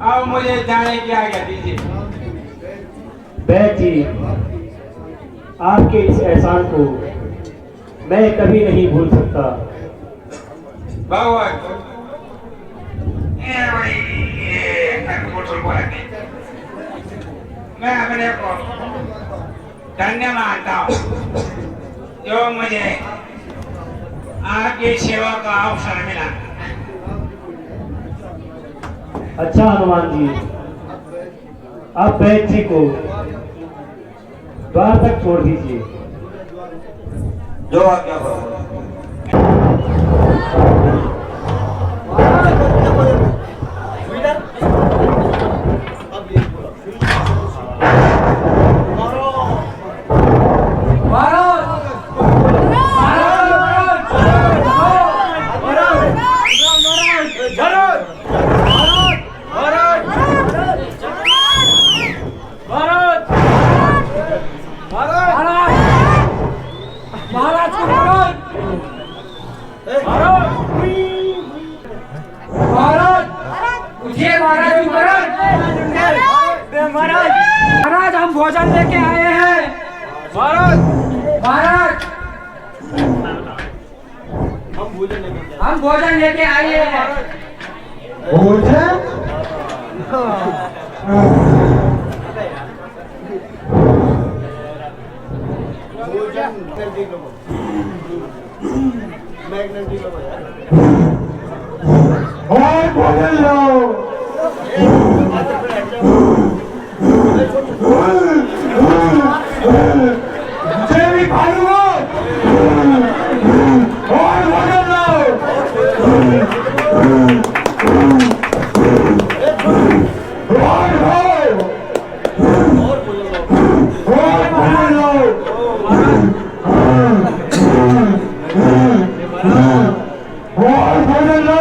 Speaker 1: अब मुझे जाने की आज्ञा दीजिए।
Speaker 9: बैद जी, आपके इस एहसान को मैं कभी नहीं भूल सकता।
Speaker 1: भगवान मैं अपने को धन्य मानता हूँ जो मुझे आपकी सेवा का अवसर मिला।
Speaker 9: अच्छा हनुमान जी, आप बैद जी को द्वार तक छोड़ दीजिए।
Speaker 1: जो आज्ञा हो।
Speaker 5: महाराज हम भोजन लेके आए हैं। महाराज महाराज हम भोजन लेके आए हैं।
Speaker 8: भोजन लो। जेबी खालूंगा और भोजन लो। और भोजन लो।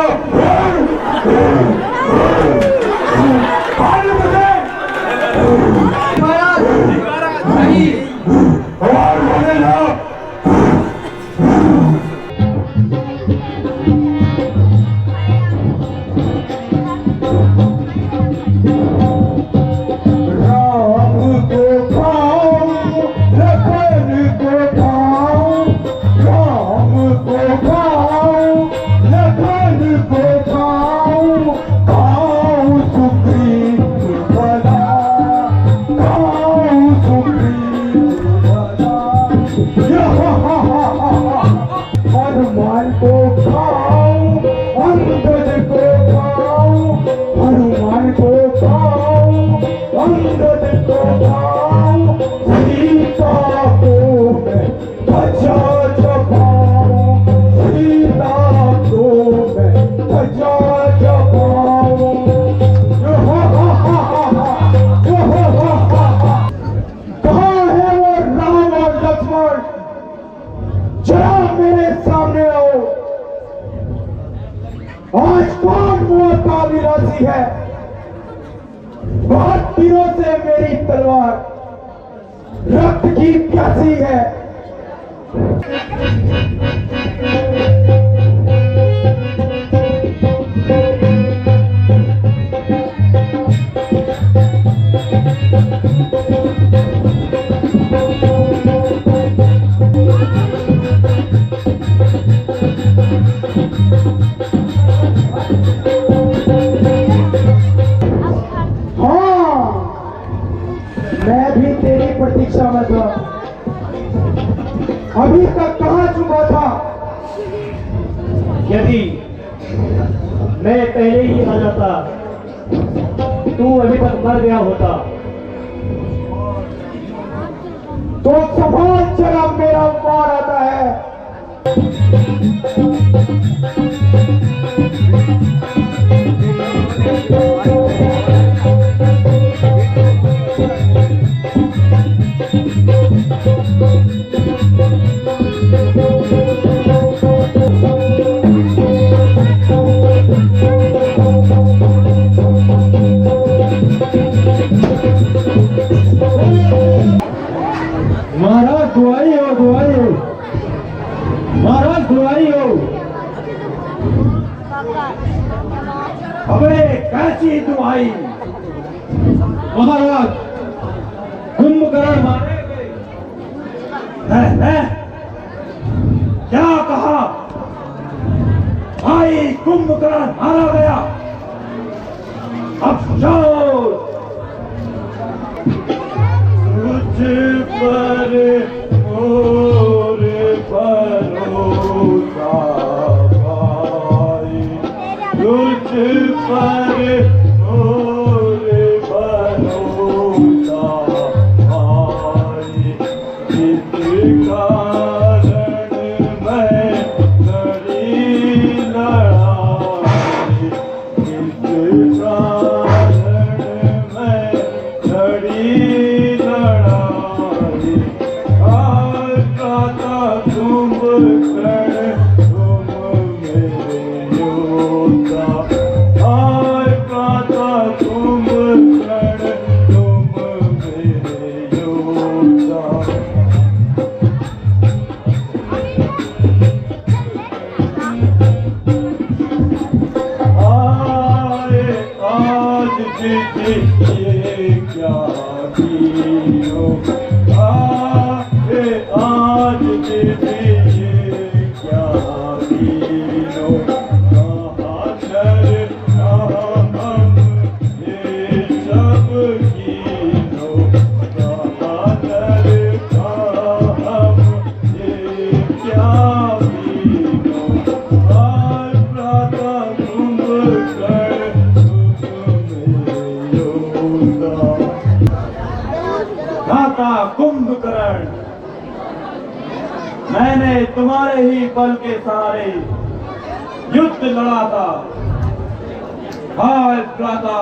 Speaker 8: और भोजन लो। हनुमान को खाओ, अंगद को खाओ, हनुमान को खाओ, अंगद को खाओ, सीता को मैं ध्वजा जगाऊं, सीता को मैं ध्वजा जगाऊं। कहाँ है वो राम और लक्ष्मण? जरा मेरे सामने आओ। आज कौन मौत का विरासी है? बहुत दिनों से मेरी तलवार रक्त की प्यासी है। मैं भी तेरी प्रतीक्षा में था, अभी तक कहाँ छुपा था?
Speaker 9: यदि मैं पहले ही आ जाता तू अभी तक मर गया होता।
Speaker 8: तो सफाल जनाब मेरा मार आता है। की दुहाई। महाराज कुंभकर्ण मारे गए। है? क्या कहा? भाई कुंभकर्ण मारा गया। अफसोस तुझ पर मोर भरोसा भाई, तुझ पर मोर भरोसा भाई। इस कारण मैं लड़ी लड़ाई, इस कारण मैं लड़ी लड़ाई। आज का तुम कर्ण तुम मेरे योद्धा, आज का तुम कर्ण तुम मेरे योद्धा। आए आज ये क्या कियो, आए आज ये क्या कियो। कहाँ डर कहाँ हम ये सब कियो, कहाँ डर कहाँ हम ये क्या कियो। आज प्रातः कुंभकर्ण तुम मेरे योद्धा। दाता कुंभकर्ण, मैंने तुम्हारे ही बल के सहारे युद्ध लड़ा था। हाय प्राता,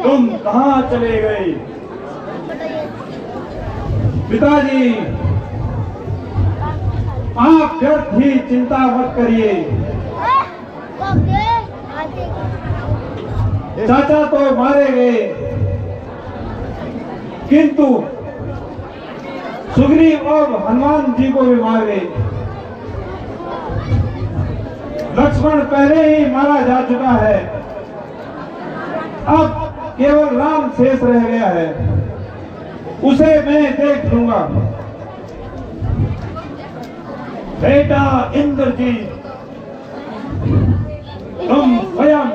Speaker 8: तुम कहाँ चले गए? पिताजी, आप व्यर्थ ही चिंता मत करिए। चाचा तो मारे गए, किंतु सुग्रीव और हनुमान जी को भी मार गए। लक्ष्मण पहले ही मारा जा चुका है, अब केवल राम शेष रह गया है, उसे मैं देख लूंगा। बेटा इंद्रजीत, तुम स्वयं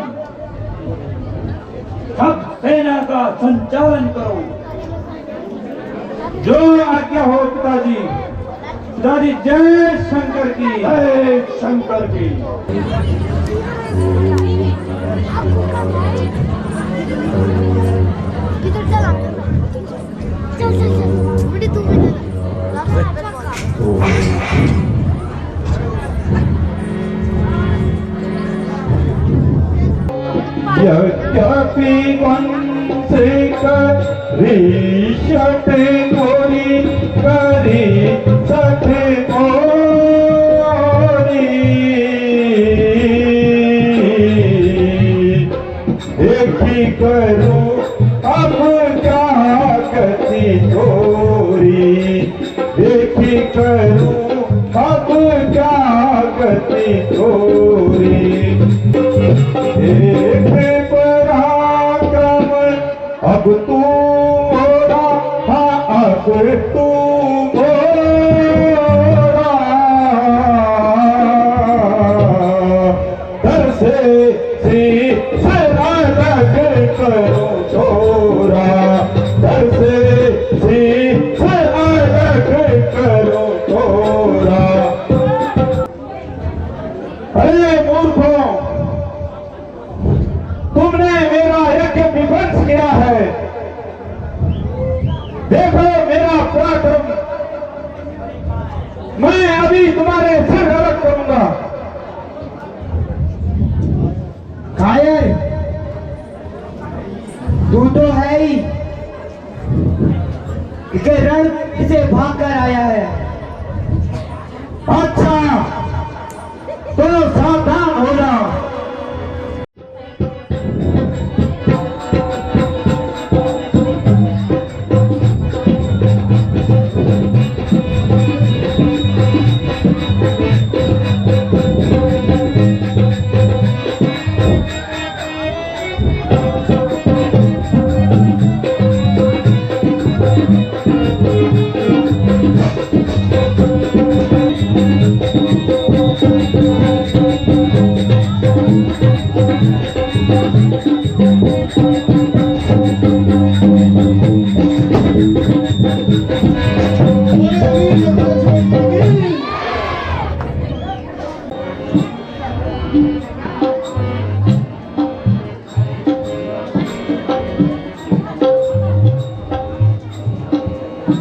Speaker 8: सब सेना का संचालन करो। जो आज्ञा हो पिताजी। पिताजी जय शंकर की, जय शंकर की। यद्यपि वंश करीषट गोरी करी सठ मोरी, देखी करूं अब क्या गति थोरी, देखी करूं अब क्या गति थोरी। एक पराक्रम अब तू मोरा, हाँ अब तू मोरा। दर से शीश अलग करो छोरा, दर से शीश अलग करो छोरा। अरे मूर्खों, तुमने मेरा यज्ञ विध्वंस किया है। देखो मेरा पराक्रम, मैं अभी तुम्हारे सिर अलग करूंगा।
Speaker 7: कायर, तू तो है ही, इसे रण इसे भाग कर आया है।
Speaker 8: अच्छा तो सावधान हो जाओ।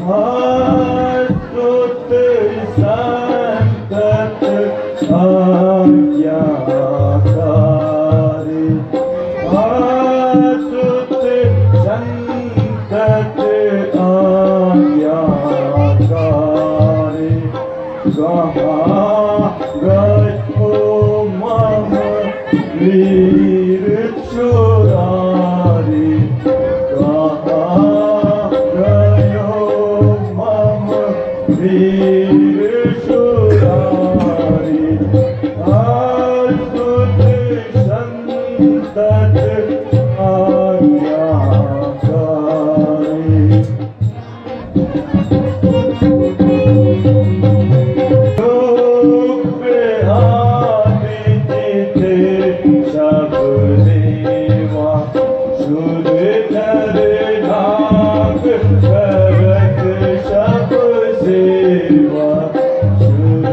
Speaker 8: सुत संतत आज्ञाकारी सुत संतत आज्ञाकारी कहाँ गयो मम वीर चुरारी कहाँ गयो मम वीर चुरारी सुत संतत आज्ञाकारी सब देवा सुर नर नाग करत सब सेवा सुर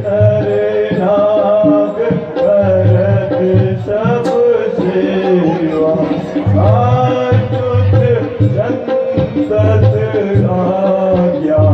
Speaker 8: नर नाग करत सब सेवा आतुत संतत आज्ञाकारी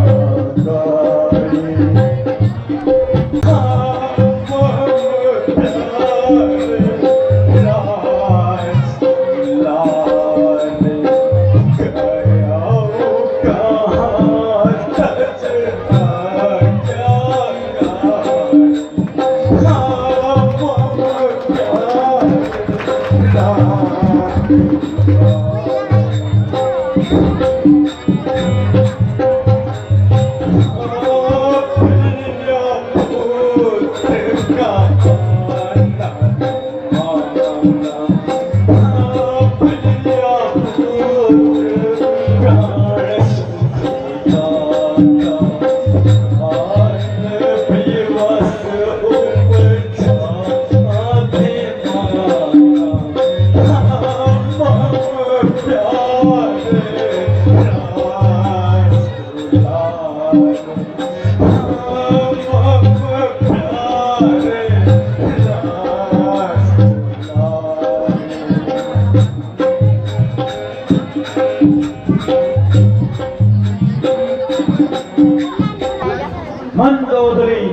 Speaker 8: मंदोदरी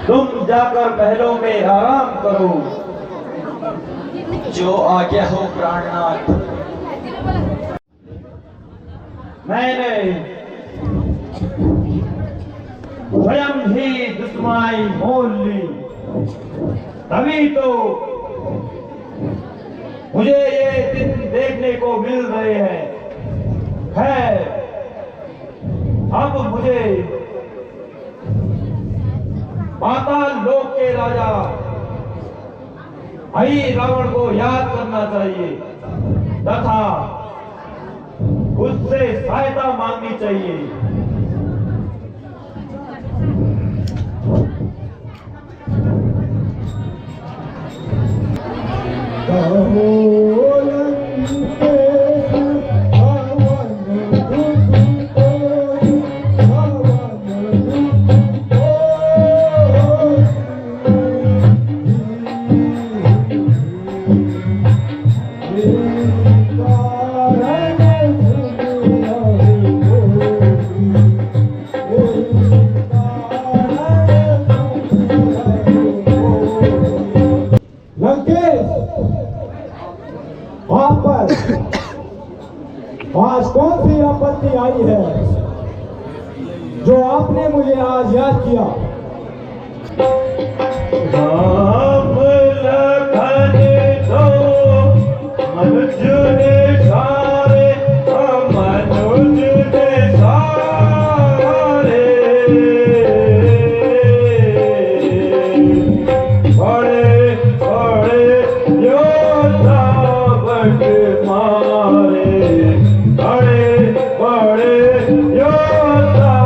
Speaker 8: तुम जाकर महलों में आराम करो।
Speaker 7: जो आज्ञा हो प्राणनाथ।
Speaker 8: मैंने स्वयं ही दुश्मनाई मोल ली, तभी तो मुझे ये दिन देखने को मिल रहे हैं। खैर अब मुझे पाताल लोक के राजा भाई रावण को याद करना चाहिए तथा उससे सहायता मांगनी चाहिए।
Speaker 9: आज कौन सी आपत्ति आई है जो आपने मुझे आज याद किया?
Speaker 8: राम लखन दो मनुज ने सारे, मनुज ने सारे बड़े बड़े योद्धा बट मारे, बड़े बड़े योद्धा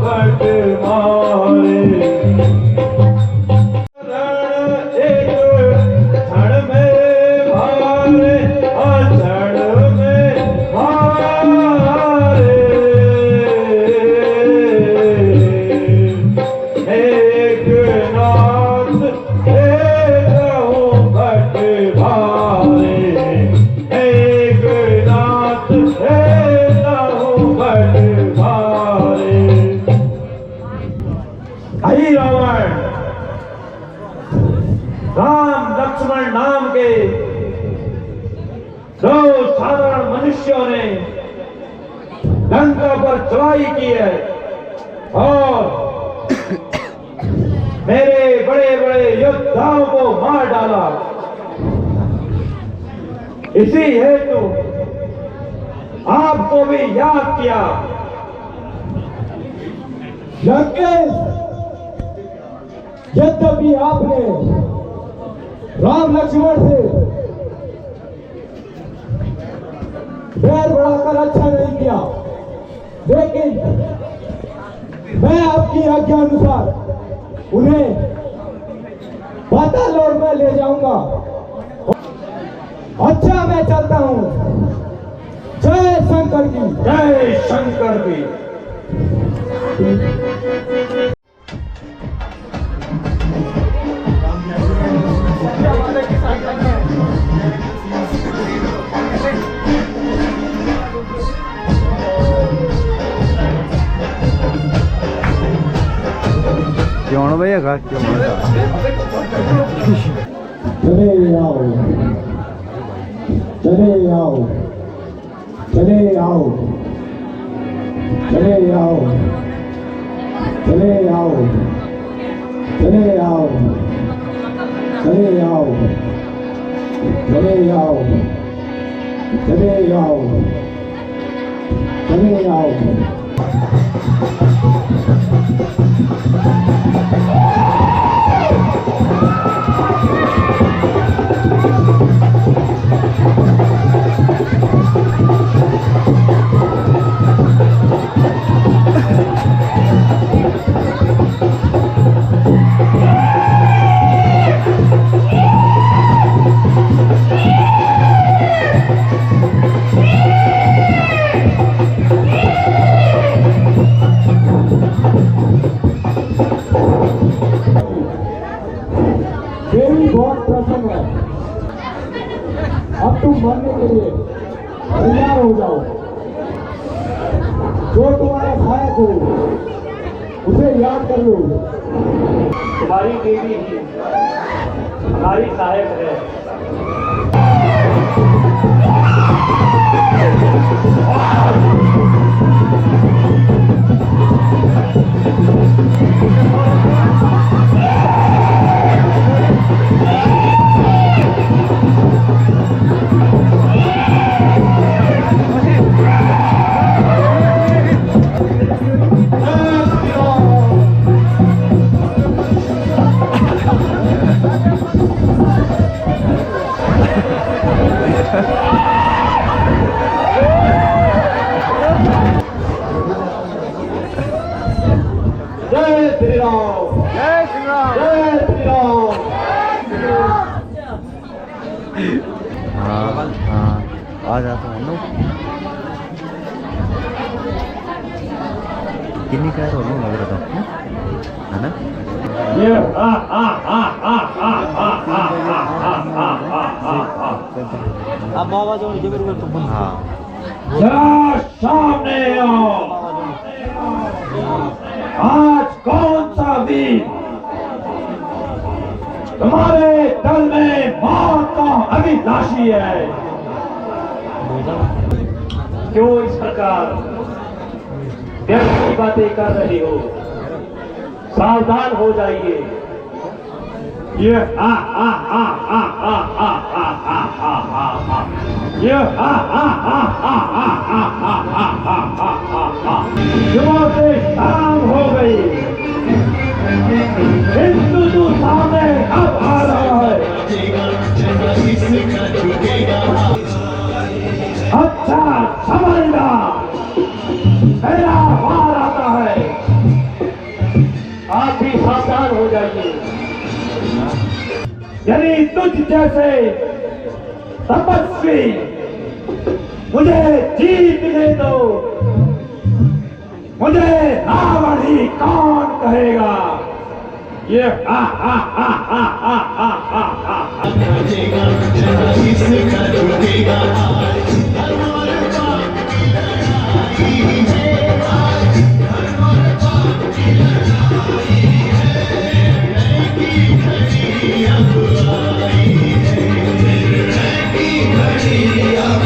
Speaker 8: बट मारे। Hey दो साधारण मनुष्यों ने लंका पर चढ़ाई की है और मेरे बड़े बड़े योद्धाओं को मार डाला। इसी हेतु आपको भी याद किया। लंकेश, यद्यपि आपने राम लक्ष्मण से बैर बढ़ाकर अच्छा नहीं किया, लेकिन मैं आपकी आज्ञा अनुसार उन्हें पाताल में ले जाऊंगा। अच्छा, मैं चलता हूँ। जय शंकर की, जय शंकर की।
Speaker 3: क्यों भैया का क्यों
Speaker 8: चले आओ, चले आओ, चले आओ, चले आओ, चले आओ, चले आओ, चले आओ, चले आओ, चले आओ, चले आओ। अब तुम मरने के लिए तैयार हो जाओ। जो तुम्हारा सहायक हो उसे याद कर लो। तुम्हारी देवी ही हमारी सहायक है। जय श्री राम, जय श्री राम, जय श्री राम।
Speaker 3: हाँ हाँ आ जाता है लोग किन्नी कह रहा हूँ लग रहा था है ना।
Speaker 8: ये
Speaker 2: अब बाबा जो
Speaker 3: हाँ
Speaker 8: जरा सामने आओ। आज कौन सा वीर तुम्हारे दल में मौत का अभिलाषी है? क्यों इस प्रकार व्यर्थ की बातें कर रही हो? सावधान हो जाइए। ये युवा से शाम हो गई। हिंदू सामने अब आ रहा है। अच्छा समझना, मेरा वार आता है। आप भी सावधान हो जाइए। यदि तुझ जैसे तपस्वी मुझे जीतने दो, मुझे रावण ही कौन कहेगा? ये
Speaker 10: Yeah.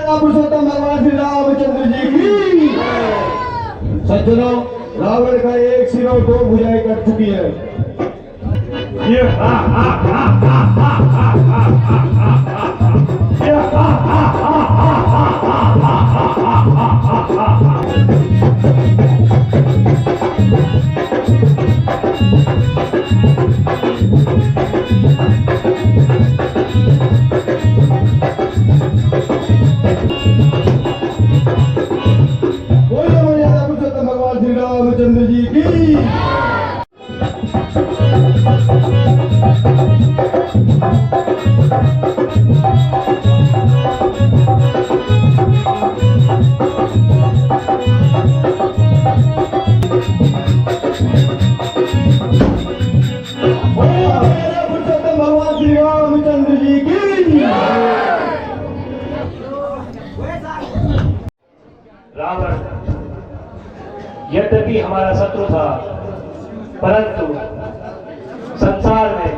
Speaker 6: मर्यादा पुरुषोत्तम भगवान श्री रामचंद्र जी की। सज्जनों, रावण का एक सिर और दो भुजाएं कट चुकी है।
Speaker 8: ये
Speaker 6: बोलो मर्यादा पुरुषोत्तम भगवान श्री रामचंद्र जी की। पुरुषोत्तम भगवान श्री रामचंद्र जी की।
Speaker 9: रावण यद्यपि हमारा शत्रु था, परंतु संसार में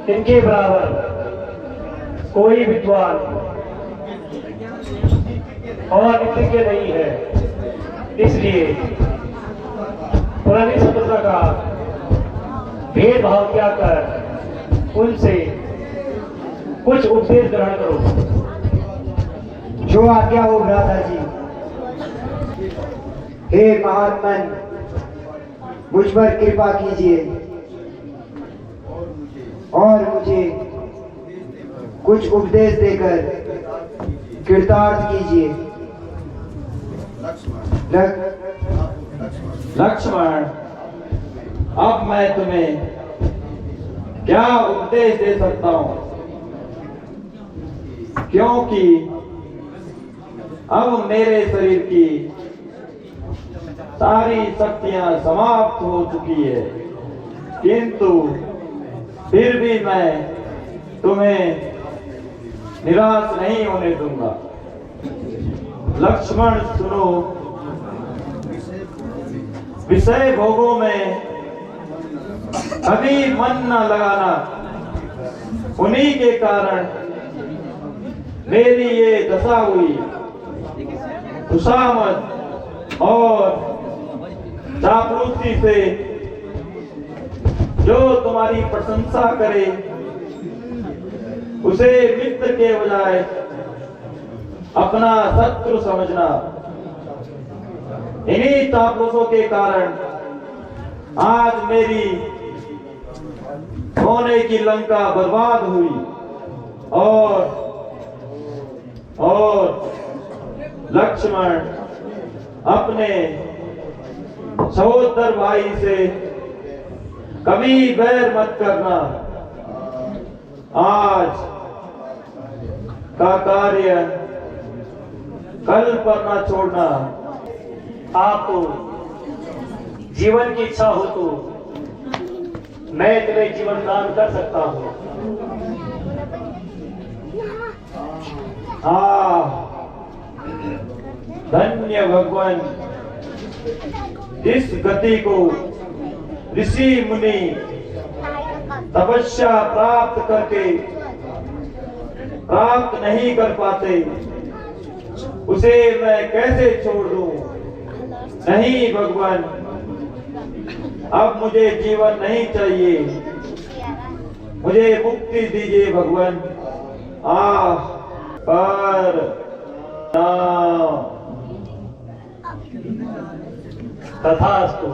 Speaker 9: इनके बराबर कोई विद्वान और नित्य नहीं है। इसलिए पुरानी शत्रुता का भेदभाव क्या कर उनसे कुछ उपदेश ग्रहण करो।
Speaker 2: जो आज्ञा हो भ्राता जी। हे महात्मन, मुझ पर कृपा कीजिए और मुझे कुछ उपदेश देकर कृतार्थ कीजिए।
Speaker 1: लक्ष्मण, अब मैं तुम्हें क्या उपदेश दे सकता हूं, क्योंकि अब मेरे शरीर की सारी शक्तियां समाप्त हो चुकी है, किंतु फिर भी मैं तुम्हें निराश नहीं होने दूंगा। लक्ष्मण सुनो, विषय भोगों में कभी मन न लगाना, उन्हीं के कारण मेरी ये दशा हुई। खुशामद और चापलूसी से जो तुम्हारी प्रशंसा करे, उसे मित्र के बजाय अपना शत्रु समझना। इन्हीं चापलूसों के कारण आज मेरी सोने की लंका बर्बाद हुई और लक्ष्मण, अपने सहोदर भाई से कभी बैर मत करना। आज का कार्य कल पर ना छोड़ना।
Speaker 9: आपको जीवन की इच्छा हो तो मैं तुम्हें जीवन दान कर सकता हूँ।
Speaker 1: धन्य भगवान, इस गति को ऋषि मुनि तपस्या प्राप्त करके प्राप्त नहीं कर पाते, उसे मैं कैसे छोड़ दूं? नहीं भगवान, अब मुझे जीवन नहीं चाहिए, मुझे मुक्ति दीजिए भगवान। पर
Speaker 9: तथास्तु।